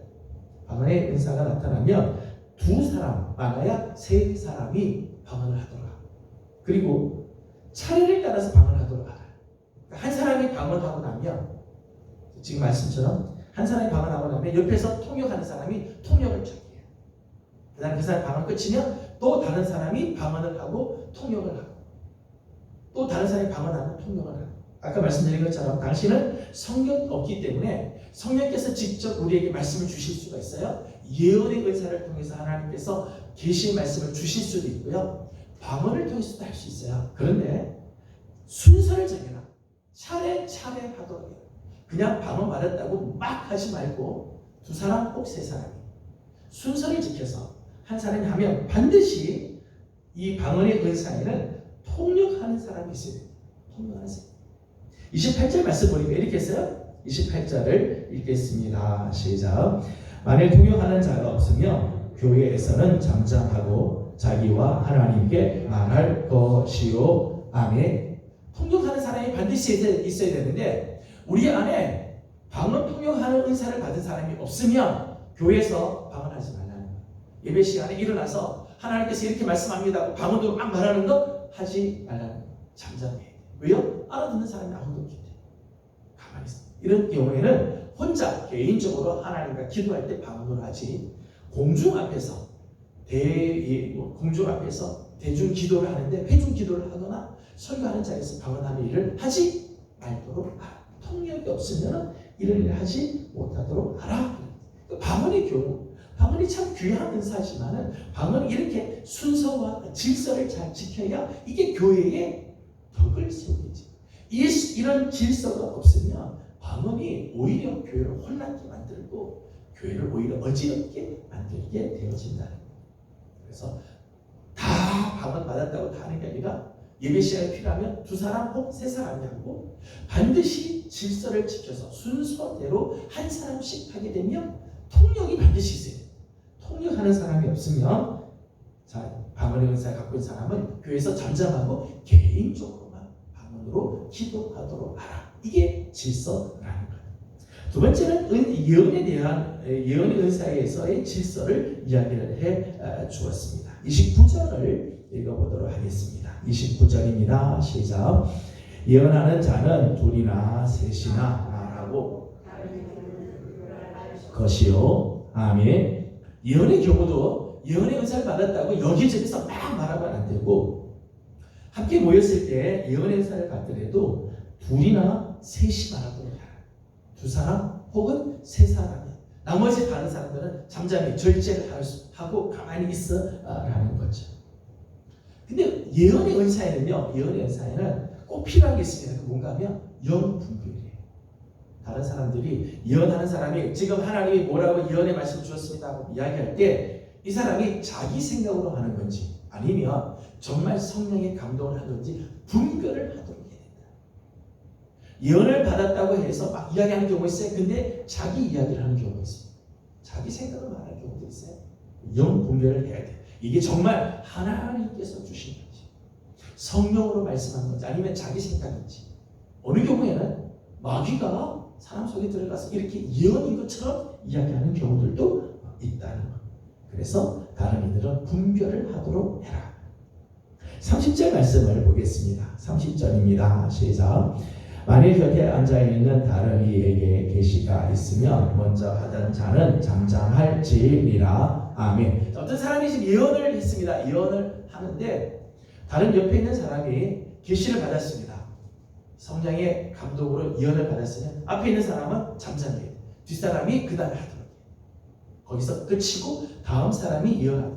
Speaker 1: 방언의 은사가 나타나면 두 사람 많아야 세 사람이 방언을 하도록 하고 그리고 차례를 따라서 방언을 하도록 하라. 한 사람이 방언하고 나면 지금 말씀처럼 한 사람이 방언하고 나면 옆에서 통역하는 사람이 통역을 쫙 해요. 그 다음에 그 사람이 방언 끝이면 또 다른 사람이 방언을 하고 통역을 하고 또 다른 사람이 방언하고 통역을 하고 아까 말씀드린 것처럼 당신은 성경이 없기 때문에 성령께서 직접 우리에게 말씀을 주실 수가 있어요. 예언의 은사를 통해서 하나님께서 계시의 말씀을 주실 수도 있고요. 방언을 통해서도 할 수 있어요. 그런데 순서를 정해라. 차례 하도록 해요. 그냥 방언 받았다고 막 하지 말고 두 사람 꼭 세 사람이 순서를 지켜서 한 사람이 하면 반드시 이 방언의 은사에는 통역하는 사람이 있어야 됩니다. 통역하는 사람. 28절 말씀 보니까 이렇게 했어요. 28절을 읽겠습니다. 시작. 만일 통역하는 자가 없으면 교회에서는 잠잠하고 자기와 하나님께 말할 것이요. 아멘. 통역하는 사람이 반드시 있어야 되는데 우리 안에 방언 통역하는 은사를 받은 사람이 없으면 교회에서 방언하지 말라는 거예요. 예배 시간에 일어나서 하나님께서 이렇게 말씀합니다. 방언으로 막 말하는 거 하지 말라는 잠잠해야 돼. 왜요? 알아듣는 사람이 아무도 없기 때문에. 가만히 있어. 이런 경우에는 혼자 개인적으로 하나님과 기도할 때 방언으로 하지, 공중 앞에서 공중 앞에서 대중 기도를 하는데 회중 기도를 하거나 설교하는 자리에서 방언하는 일을 하지 말도록 하라. 통역이 없으면 이런 일을 하지 못하도록 하라. 방언의 경우, 방언이 참 귀한 은사지만은 방언이 이렇게 순서와 질서를 잘 지켜야 이게 교회의 덕을 세우겠지. 이런 질서가 없으면 방언이 오히려 교회를 혼란케 만들고 교회를 오히려 어지럽게 만들게 되어진다는 거예요. 그래서 다 방언 받았다고 다 하는 게 아니라 예배 시간이 필요하면 2사람 혹 3사람이 하고 반드시 질서를 지켜서 순서대로 한 사람씩 하게 되면 통역이 반드시 있어요. 통역하는 사람이 없으면 방언의 은사를 갖고 있는 사람은 교회에서 잠잠하고 개인적으로만 방언으로 기도하도록 하라. 이게 질서라는 거예요. 두 번째는 예언에 대한 예언의 은사에서의 질서를 이야기를 해 주었습니다. 29절을 읽어보도록 하겠습니다. 29절입니다. 시작. 예언하는 자는 2이나 3이나 말하고 것이요. 아멘. 예언의 경우도 예언의 은사를 받았다고 여기저기서 막 말하면 안 되고, 함께 모였을 때 예언의 은사를 받더라도 2이나 3이 말하도록 해라. 2사람 혹은 3사람이. 나머지 다른 사람들은 잠잠히 절제를 하고 가만히 있어라는 거죠. 근데 예언의 은사에는요, 예언의 은사에는 꼭 필요한 게 있습니다. 뭔가 하면 영분별이에요. 다른 사람들이 예언하는 사람이 지금 하나님이 뭐라고 예언의 말씀을 주었습니다 하고 이야기할 때 이 사람이 자기 생각으로 하는 건지 아니면 정말 성령의 감동을 하는 건지 분별을 하도록 해야 된다. 예언을 받았다고 해서 막 이야기하는 경우가 있어요. 근데 자기 이야기를 하는 경우가 있어요. 자기 생각을 말하는 경우도 있어요. 영 분별을 해야 돼. 이게 정말 하나님께서 주신 건지 성령으로 말씀하는 건지 아니면 자기 생각인지. 어느 경우에는 마귀가 사람 속에 들어가서 이렇게 예언인 것처럼 이야기하는 경우들도 있다는 것. 그래서 다른 이들은 분별을 하도록 해라. 30절 말씀을 보겠습니다. 30절입니다. 시작. 만일 곁에 앉아있는 다른 이에게 계시가 있으면 먼저 하던 자는 잠잠할지니라. 아멘. 어떤 사람이 지금 예언을 했습니다. 예언을 하는데 다른 옆에 있는 사람이 계시를 받았습니다. 성령의 감독으로 예언을 받았으면 앞에 있는 사람은 잠잠해요. 뒷사람이 그 다음에 하도록 해요. 거기서 끝이고 다음 사람이 예언하고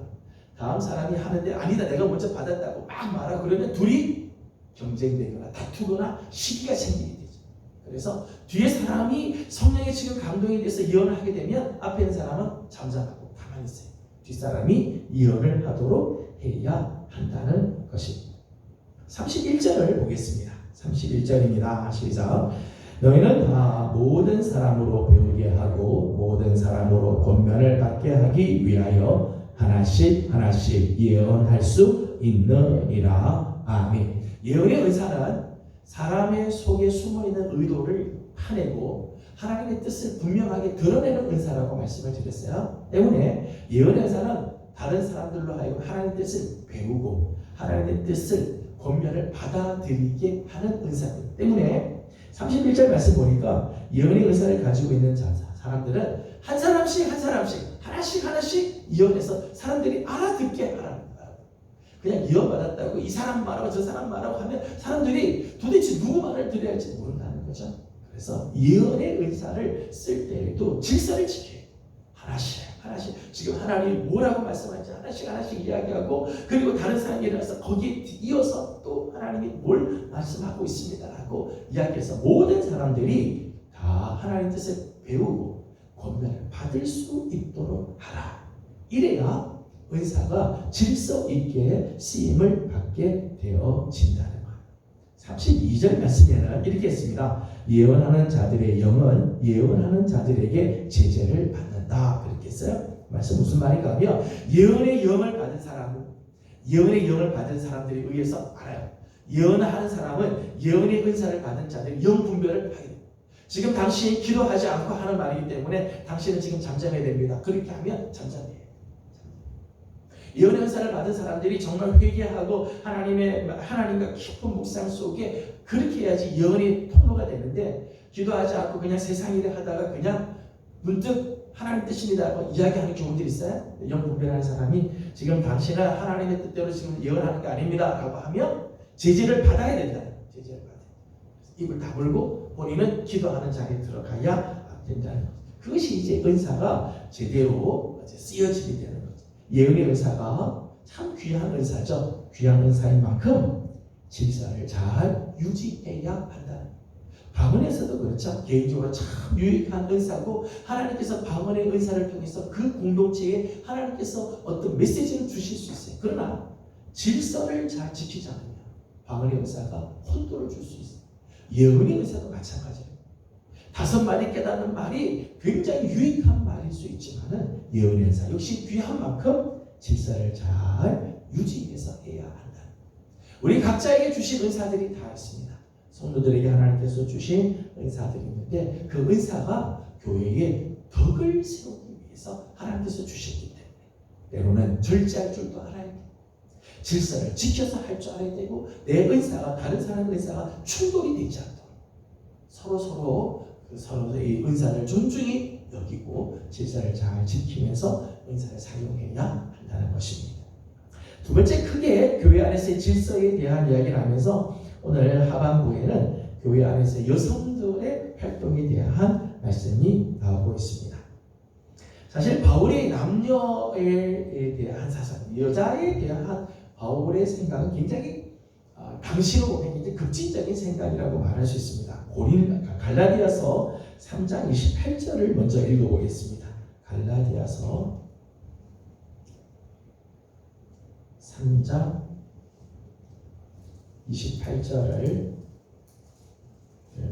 Speaker 1: 다음 사람이 하는데 아니다 내가 먼저 받았다고 막 말하고 그러면 둘이 경쟁되거나 다투거나 시기가 생기게 되죠. 그래서 뒤에 사람이 성령의 지금 감동에 대해서 예언을 하게 되면 앞에 있는 사람은 잠잠하고 가만히 있어요. 뒷사람이 예언을 하도록 해야 한다는 것입니다. 31절을 보겠습니다. 31절입니다. 시작. 너희는 다 모든 사람으로 배우게 하고 모든 사람으로 권면을 받게 하기 위하여 하나씩 예언할 수 있느니라. 아멘. 예언의 은사는 사람의 속에 숨어있는 의도를 파내고 하나님의 뜻을 분명하게 드러내는 은사라고 말씀을 드렸어요. 때문에 예언의 은사는 다른 사람들로 하여금 하나님의 뜻을 배우고 하나님의 뜻을 권면을 받아들이게 하는 은사이기 때문에 31절 말씀 보니까 예언의 은사를 가지고 있는 사람들은 한 사람씩 하나씩 예언해서 사람들이 알아듣게 하라는 거야. 그냥 예언 받았다고 이 사람 말하고 저 사람 말하고 하면 사람들이 도대체 누구 말을 들어야 할지 모른다는 거죠. 그래서 예언의 은사를 쓸 때에도 질서를 지켜요. 하나씩 지금 하나님이 뭐라고 말씀하는지 하나씩 이야기하고 그리고 다른 사람이 일어나서 거기에 이어서 또 하나님이 뭘 말씀하고 있습니다라고 이야기해서 모든 사람들이 다 하나님의 뜻을 배우고 권면을 받을 수 있도록 하라. 이래야 은사가 질서 있게 쓰임을 받게 되어진다는 거예요. 32절 말씀에는 이렇게 했습니다. 예언하는 자들의 영은 예언하는 자들에게 제재를 받는다. 그렇게 했어요. 말씀 무슨 말인가 하면 예언의 영을 받은 사람들에 의해서 알아요. 예언하는 사람은 예언의 은사를 받은 자들이 영 분별을 하게 됩니다. 지금 당신이 기도하지 않고 하는 말이기 때문에 당신은 지금 잠잠해야 됩니다. 그렇게 하면 잠잠해요. 예언의 은사를 받은 사람들이 정말 회개하고 하나님과 깊은 묵상 속에 그렇게 해야지 예언의 통로가 되는데, 기도하지 않고 그냥 세상 일을 하다가 그냥 문득 하나님 뜻입니다라고 이야기하는 경우들이 있어요. 영분별하는 사람이 지금 당신은 하나님의 뜻대로 지금 예언하는 게 아닙니다 라고 하면 제재를 받아야 된다. 제재를 받아야 된다. 입을 다물고 본인은 기도하는 자리에 들어가야 된다는 거죠. 그것이 이제 은사가 제대로 쓰여지게 되는 거죠. 예언의 은사가 참 귀한 은사죠. 귀한 은사인 만큼 질서를 잘 유지해야 한다는 거예요. 방언에서도 그렇죠. 개인적으로 참 유익한 은사고, 하나님께서 방언의 은사를 통해서 그 공동체에 하나님께서 어떤 메시지를 주실 수 있어요. 그러나 질서를 잘 지키지 않으면 방언의 은사가 혼돈을 줄 수 있어요. 예언의 은사도 마찬가지예요. 5마디 깨닫는 말이 굉장히 유익한 말일 수 있지만은 예언의 은사 역시 귀한 만큼 질서를 잘 유지해서 해야 한다. 우리 각자에게 주신 은사들이 다 있습니다. 성도들에게 하나님께서 주신 은사들이 있는데, 그 은사가 교회의 덕을 세우기 위해서 하나님께서 주셨기 때문에 때로는 절제할 줄도 알아야 돼요. 질서를 지켜서 할 줄 알아야 되고, 내 은사가 다른 사람의 은사가 충돌이 되지 않도록 서로의 은사를 존중히 여기고 질서를 잘 지키면서 은사를 사용해야 한다는 것입니다. 두 번째, 크게 교회 안에서의 질서에 대한 이야기를 하면서 오늘 하반부에는 교회 안에서 여성들의 활동에 대한 말씀이 나오고 있습니다. 사실 바울의 남녀에 대한 사상, 여자에 대한 바울의 생각은 굉장히 당시로 보면 굉장히 급진적인 생각이라고 말할 수 있습니다. 갈라디아서 3장 28절을 먼저 읽어보겠습니다. 갈라디아서 3장 28절을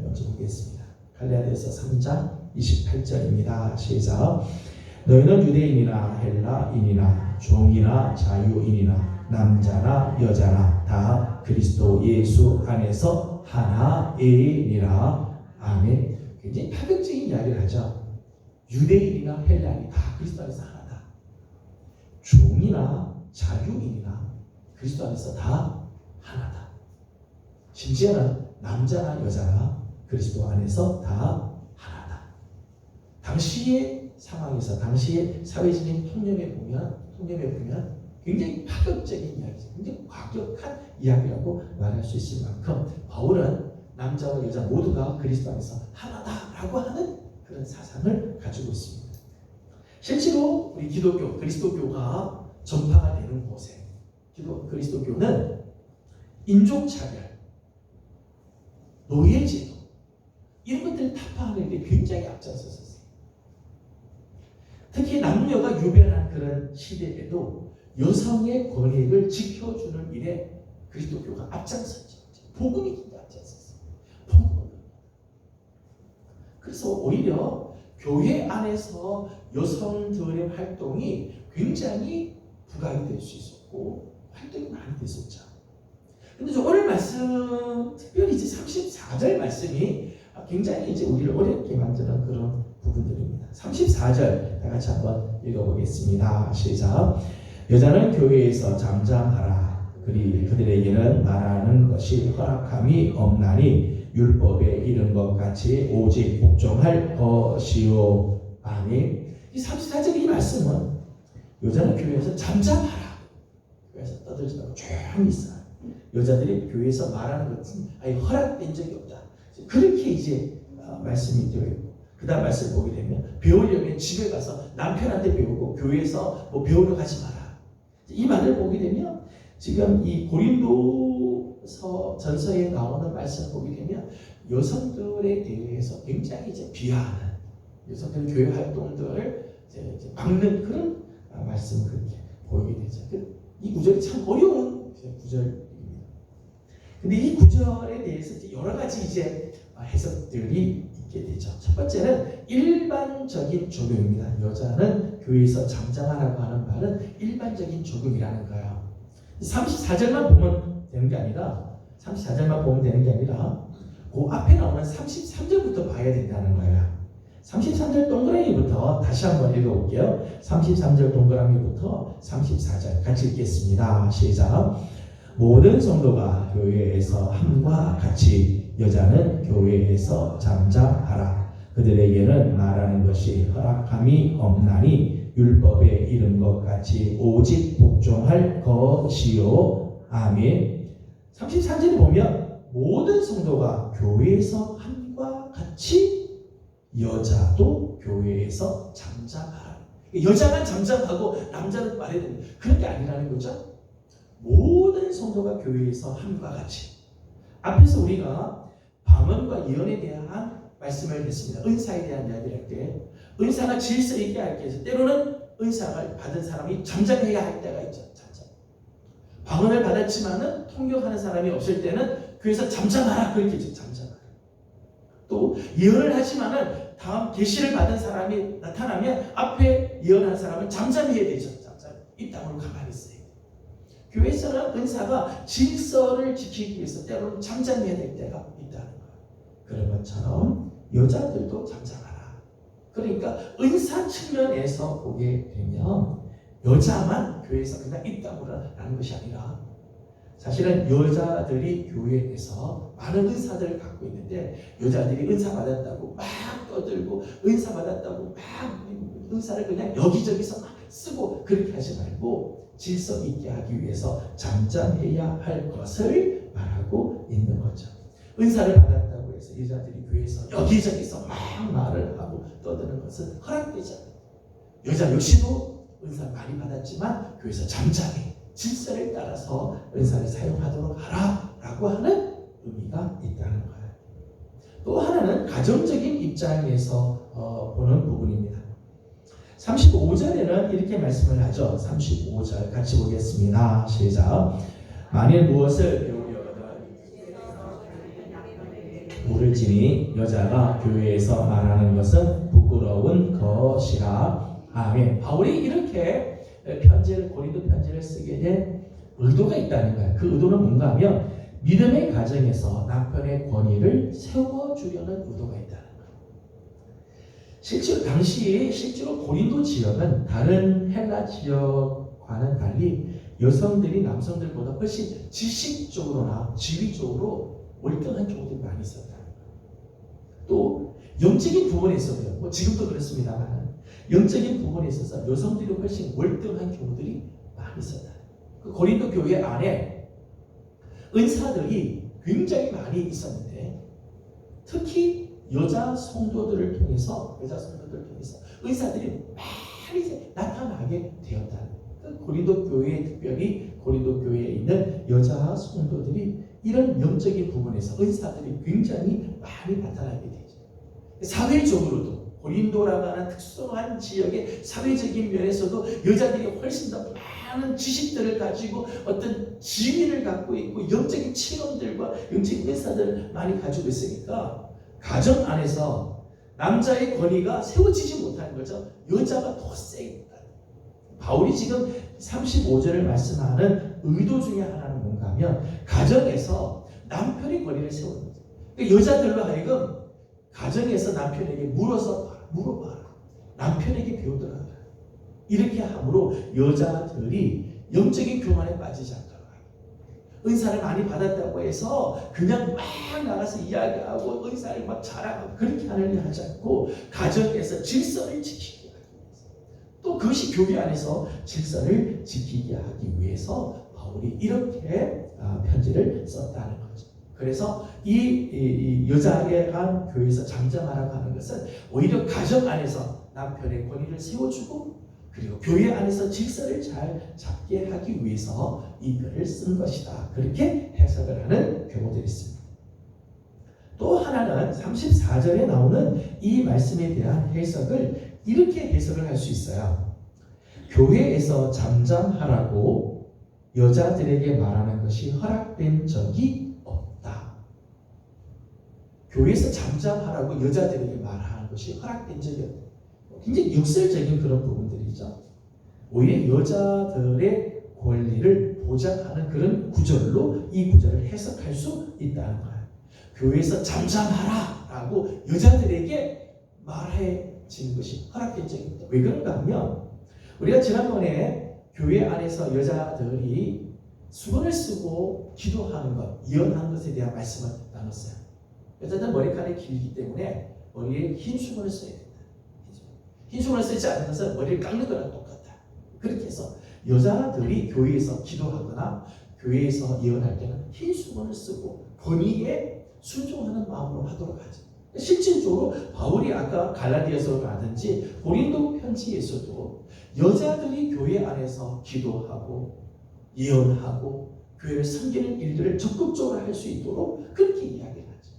Speaker 1: 먼저 보겠습니다. 갈라디아서 3장 28절입니다. 시작. 너희는 유대인이나 헬라인이나 종이나 자유인이나 남자나 여자나 다 그리스도 예수 안에서 하나이니라. 아멘. 굉장히 파격적인 이야기를 하죠. 유대인이나 헬라인이 다 그리스도 안에서 하나다. 종이나 자유인이나 그리스도 안에서 다 하나다. 심지어는 남자나 여자나 그리스도 안에서 다 하나다. 당시의 상황에서, 당시의 사회적인 통념에 보면 굉장히 파격적인 이야기죠. 굉장히 과격한 이야기라고 말할 수 있을 만큼 바울은 남자와 여자 모두가 그리스도 안에서 하나다라고 하는 그런 사상을 가지고 있습니다. 실제로 우리 기독교, 그리스도교가 전파가 되는 곳에 그리스도교는 인종차별, 노예제도 이런 것들을 타파하는 데 굉장히 앞장섰어요. 특히 남녀가 유별한 그런 시대에도 여성의 권익을 지켜주는 일에 그리스도교가 앞장섰죠. 복음이 진짜 앞장섰어요. 그래서 오히려 교회 안에서 여성들의 활동이 굉장히 부각이 될 수 있었고 활동이 많이 됐었죠. 근데 오늘 말씀, 특별히 이제 34절 말씀이 굉장히 이제 우리를 어렵게 만드는 그런 부분들입니다. 34절 다 같이 한번 읽어보겠습니다. 시작. 여자는 교회에서 잠잠하라. 그들에게는 말하는 것이 허락함이 없나니 율법에 이른 것 같이 오직 복종할 것이요. 아멘. 이 34절 이 말씀은 여자는 교회에서 잠잠하라. 교회에서 떠들지 말고 조용히 있어. 여자들이 교회에서 말하는 것은 아예 허락된 적이 없다. 그렇게 이제 말씀이 되어 있고, 그 다음 말씀 보게 되면 배우려면 집에 가서 남편한테 배우고 교회에서 뭐 배우러 가지 마라. 이 말을 보게 되면 지금 이 고린도 전서에 나오는 말씀 보게 되면 여성들에 대해서 굉장히 이제 비하하는, 여성들 교회 활동들을 이제 막는 그런 말씀을 그렇게 보이게 되죠. 이 구절이 참 어려운 구절입니다. 근데 이 구절에 대해서 이제 여러 가지 이제 해석들이 있게 되죠. 첫 번째는 일반적인 적용입니다. 여자는 교회에서 잠잠하라고 하는 말은 일반적인 적용이라는 거예요. 34절만 보면 되는 게 아니라 그 앞에 나오는 33절부터 봐야 된다는 거예요. 33절 동그라미부터 그래서 다시 한번 읽어볼게요. 33절 동그라미부터 34절 같이 읽겠습니다. 시작. 모든 성도가 교회에서 함과 같이 여자는 교회에서 잠잠하라. 그들에게는 말하는 것이 허락함이 없나니 율법에 이른 것 같이 오직 복종할 것이요. 아멘. 33절에 보면 모든 성도가 교회에서 함과 같이 여자도 교회에서 잠잠하라. 여자만 잠잠하고 남자는 말해야 됩니다. 그런 게 아니라는 거죠. 모든 성도가 교회에서 함과 같이. 앞에서 우리가 방언과 예언에 대한 말씀을 했습니다. 은사에 대한 이야기를 할 때 은사가 질서 있게 하기 위해서 때로는 은사를 받은 사람이 잠잠해야 할 때가 있죠. 잠잠. 방언을 받았지만은 통역하는 사람이 없을 때는 교회에서 잠잠하라 그렇게 했죠. 잠잠하라. 또 예언을 하지만은 다음 계시를 받은 사람이 나타나면 앞에 예언한 사람은 잠잠해야 되죠. 잠잠. 이 땅으로 가만히 있어요. 교회에서는 은사가 질서를 지키기 위해서 때로는 잠잠해야 될 때가 있다는 거예요. 그런 것처럼 여자들도 잠잠하라. 그러니까 은사 측면에서 보게 되면 여자만 교회에서 그냥 있다고라는 것이 아니라 사실은 여자들이 교회에서 많은 은사들을 갖고 있는데 여자들이 은사 받았다고 막 떠들고 은사 받았다고 막 은사를 그냥 여기저기서 막 쓰고 그렇게 하지 말고 질서 있게 하기 위해서 잠잠해야 할 것을 말하고 있는 거죠. 은사를 받았다고 해서 여자들이 교회에서 여기저기서 막 말을 하고 떠드는 것은 허락되지 않아요. 여자 역시도 은사 많이 받았지만 교회에서 잠잠히 질서를 따라서 은사를 사용하도록 하라라고 하는 의미가 있다는 거예요. 또 하나는 가정적인 입장에서 보는 부분입니다. 35절에는 이렇게 말씀을 하죠. 35절 같이 보겠습니다. 시작. 만일 무엇을 배우려거든 물을 지니 여자가 교회에서 말하는 것은 부끄러운 것이라. 아멘. 바울이 이렇게 고린도 편지를 쓰게 된 의도가 있다는 거예요. 그 의도는 뭔가 하면 믿음의 가정에서 남편의 권위를 세워주려는 의도가 있다는 거예요. 실제로 고린도 지역은 다른 헬라 지역과는 달리 여성들이 남성들보다 훨씬 지식적으로나 지리적으로 월등한 경우들이 많이 있었다는 거예요. 또 영적인 부분에 있어서요. 지금도 그렇습니다만 영적인 부분에 있어서 여성들이 훨씬 월등한 경우들이 많이 있었다. 그 고린도 교회 안에 은사들이 굉장히 많이 있었는데 특히 여자 성도들을 통해서 은사들이 많이 나타나게 되었다. 그 고린도 교회에 특별히 고린도 교회에 있는 여자 성도들이 이런 영적인 부분에서 은사들이 굉장히 많이 나타나게 되죠. 사회적으로도 고린도라고 하는 특수한 지역의 사회적인 면에서도 여자들이 훨씬 더 많은 지식들을 가지고 어떤 지위를 갖고 있고 영적인 체험들과 영적인 은사들을 많이 가지고 있으니까 가정 안에서 남자의 권위가 세워지지 못하는 거죠. 여자가 더 세게. 바울이 지금 35절을 말씀하는 의도 중에 하나는 뭔가 하면 가정에서 남편의 권위를 세우는 거죠. 그러니까 여자들로 하여금 가정에서 남편에게 물어봐라. 남편에게 배우더라. 이렇게 함으로 여자들이 영적인 교만에 빠지지 않도록 하고 은사를 많이 받았다고 해서 그냥 막 나가서 이야기하고 은사를 막 자랑하고 그렇게 하는 일 하지 않고 가정에서 질서를 지키게 하기 위해서 또 그것이 교회 안에서 질서를 지키게 하기 위해서 바울이 이렇게 편지를 썼다는 거죠. 그래서 이 여자에 간 교회에서 잠잠하라고 하는 것은 오히려 가정 안에서 남편의 권위를 세워주고 그리고 교회 안에서 질서를 잘 잡게 하기 위해서 이 글을 쓴 것이다. 그렇게 해석을 하는 경우들이 있습니다. 또 하나는 34절에 나오는 이 말씀에 대한 해석을 이렇게 해석을 할 수 있어요. 교회에서 잠잠하라고 여자들에게 말하는 것이 허락된 적이 없다. 교회에서 잠잠하라고 여자들에게 말하는 것이 허락된 적이 없다. 굉장히 역설적인 그런 부분들이죠. 오히려 여자들의 권리를 보장하는 그런 구절로 이 구절을 해석할 수 있다는 거예요. 교회에서 잠잠하라 라고 여자들에게 말해 지는 것이 허락된적입니다. 왜 그런가 하면 우리가 지난번에 교회 안에서 여자들이 수건을 쓰고 기도하는 것, 예언하는 것에 대한 말씀을 나눴어요. 여자들은 머리카락이 길기 때문에 머리에 흰 수건을 써야 된다. 흰 수건을 쓰지 않는 것은 머리를 깎는 거랑 똑같다. 그렇게 해서 여자들이 교회에서 기도하거나 교회에서 예언할 때는 흰 수건을 쓰고 권위에 순종하는 마음으로 하도록 하죠. 실질적으로 바울이 아까 갈라디아서라든지 고린도 편지에서도 여자들이 교회 안에서 기도하고 예언하고 교회를 섬기는 일들을 적극적으로 할 수 있도록 그렇게 이야기를 하죠.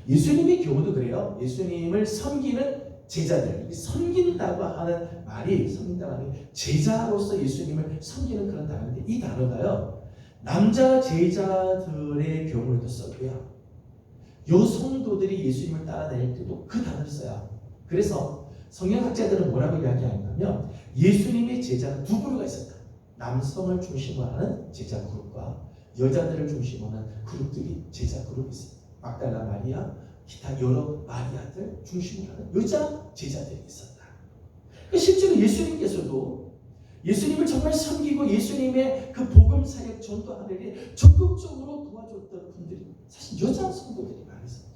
Speaker 1: 예수님의 경우도 그래요. 예수님을 섬기는 제자들, 섬긴다고 하는 말이 섬긴다고 하는 제자로서 예수님을 섬기는 그런 단어인데 이 단어가요 남자 제자들의 경우에도 썼고요 여성도들이 예수님을 따라다닐 때도 그 단어를 써요. 그래서 성경학자들은 뭐라고 이야기하냐면 예수님의 제자가 두 그룹가 있었다. 남성을 중심으로 하는 제자 그룹과 여자들을 중심으로 하는 그룹들이 제자 그룹이 있습니다. 막달라 마리아, 기타 여러 마리아들 중심으로 하는 여자 제자들이 있었다. 실제로 예수님께서도 예수님을 정말 섬기고 예수님의 그 복음 사역 전도하는 일에 적극적으로 도와줬던 분들이 사실 여자 성도들이 많이 있었죠.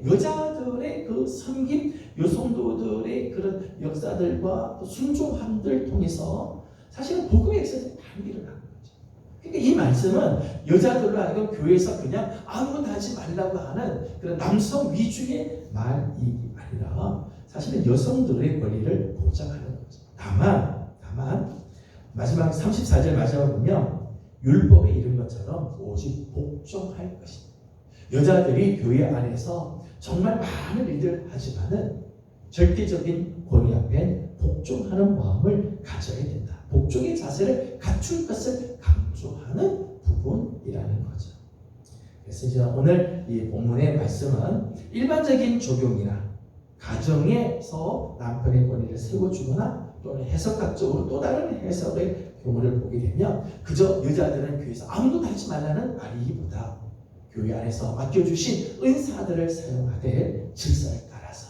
Speaker 1: 여자들의 그 섬김, 여성도들의 그런 역사들과 순종함들 통해서 사실은 복음의 역사들이 많이 일어나는 거죠. 그러니까 이 말씀은 여자들로 하여금 교회에서 그냥 아무것도 하지 말라고 하는 그런 남성 위주의 말이 아니라 사실은 여성들의 권리를 보장하는 거죠. 다만 마지막 34절 마지막에 보면 율법에 이른 것처럼 오직 복종할 것이다. 여자들이 교회 안에서 정말 많은 일들을 하지만은 절대적인 권위 앞에 복종하는 마음을 가져야 된다. 복종의 자세를 갖출 것을 강조하는 부분이라는 거죠. 그래서 이제 오늘 이 본문의 말씀은 일반적인 적용이나 가정에서 남편의 권위를 세워주거나 또는 해석학적으로 또 다른 해석의 경우를 보게 되면 그저 여자들은 교회에서 아무것도 하지 말라는 말이기보다 교회 안에서 맡겨주신 은사들을 사용하되 질서를 따라서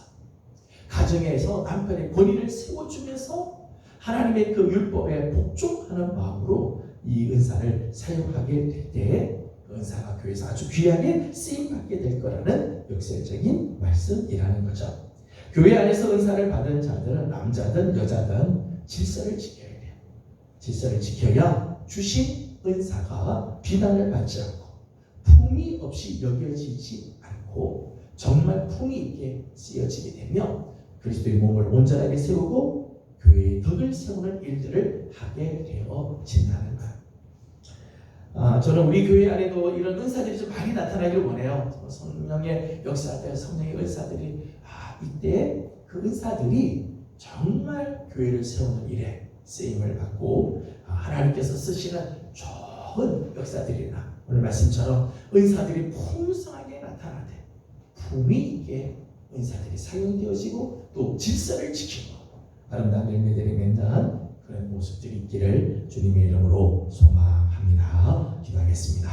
Speaker 1: 가정에서 남편의 권위를 세워주면서 하나님의 그 율법에 복종하는 마음으로 이 은사를 사용하게 될 때 그 은사가 교회에서 아주 귀하게 쓰임받게 될 거라는 역설적인 말씀이라는 거죠. 교회 안에서 은사를 받은 자들은 남자든 여자든 질서를 지켜야 돼요. 질서를 지켜야 주신 은사가 비난을 받지 않고 품위 없이 여겨지지 않고 정말 품위 있게 쓰여지게 되면 그리스도의 몸을 온전하게 세우고 교회의 덕을 세우는 일들을 하게 되어진다는 것. 저는 우리 교회 안에도 이런 은사들이 좀 많이 나타나기를 원해요. 성령의 역사들, 성령의 은사들이 이때 그 은사들이 정말 교회를 세우는 일에 쓰임을 받고 하나님께서 쓰시는 좋은 역사들이나 오늘 말씀처럼 은사들이 풍성하게 나타나되 품위 있게 은사들이 사용되어지고 또 질서를 지키고 아름다운 열매들이 맺는 그런 모습들이 있기를 주님의 이름으로 소망합니다. 기도하겠습니다.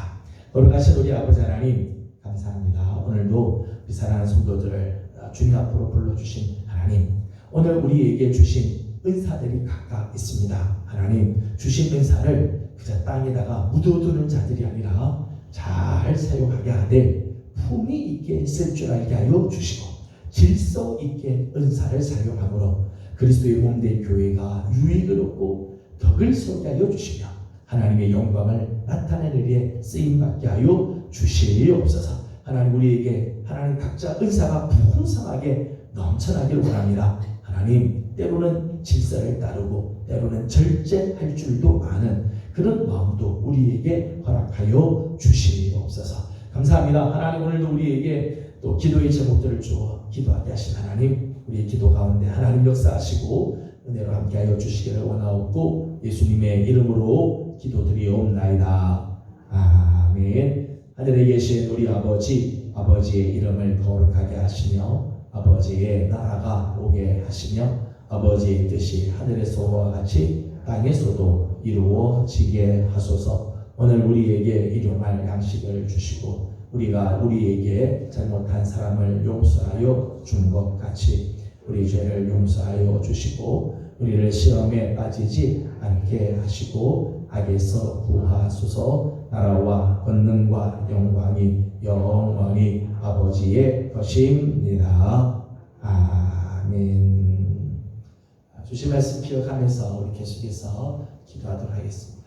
Speaker 1: 거룩하신 우리 아버지 하나님 감사합니다. 오늘도 우리 사랑하는 성도들을 주님 앞으로 불러주신 하나님, 오늘 우리에게 주신 은사들이 각각 있습니다. 하나님 주신 은사를 그저 땅에다가 묻어두는 자들이 아니라 잘 사용하게 하되 품위 있게 쓸 줄 알게 하여 주시고 질서 있게 은사를 사용함으로 그리스도의 몸된 교회가 유익을 얻고 덕을 세우게 하여 주시며 하나님의 영광을 나타내는 일에 쓰임받게 하여 주시옵소서. 하나님 우리에게 하나님 각자 은사가 풍성하게 넘쳐나길 원합니다. 하나님 때로는 질서를 따르고 때로는 절제할 줄도 아는 그런 마음도 우리에게 허락하여 주시옵소서. 감사합니다. 하나님 오늘도 우리에게 또 기도의 제목들을 주어 기도하게 하신 하나님, 우리의 기도 가운데 하나님 역사하시고 은혜로 함께하여 주시기를 원하옵고 예수님의 이름으로 기도드리옵나이다. 아멘. 하늘에 계신 우리 아버지, 아버지의 이름을 거룩하게 하시며 아버지의 나라가 오게 하시며 아버지의 뜻이 하늘에서와 같이 땅에서도 이루어지게 하소서. 오늘 우리에게 일용할 양식을 주시고 우리가 우리에게 잘못한 사람을 용서하여 준 것 같이 우리 죄를 용서하여 주시고 우리를 시험에 빠지지 않게 하시고 악에서 구하소서. 나라와 권능과 영광이 영원히 아버지의 것입니다. 아멘. 주신 말씀 기억하면서 우리 계속해서 기도하도록 하겠습니다.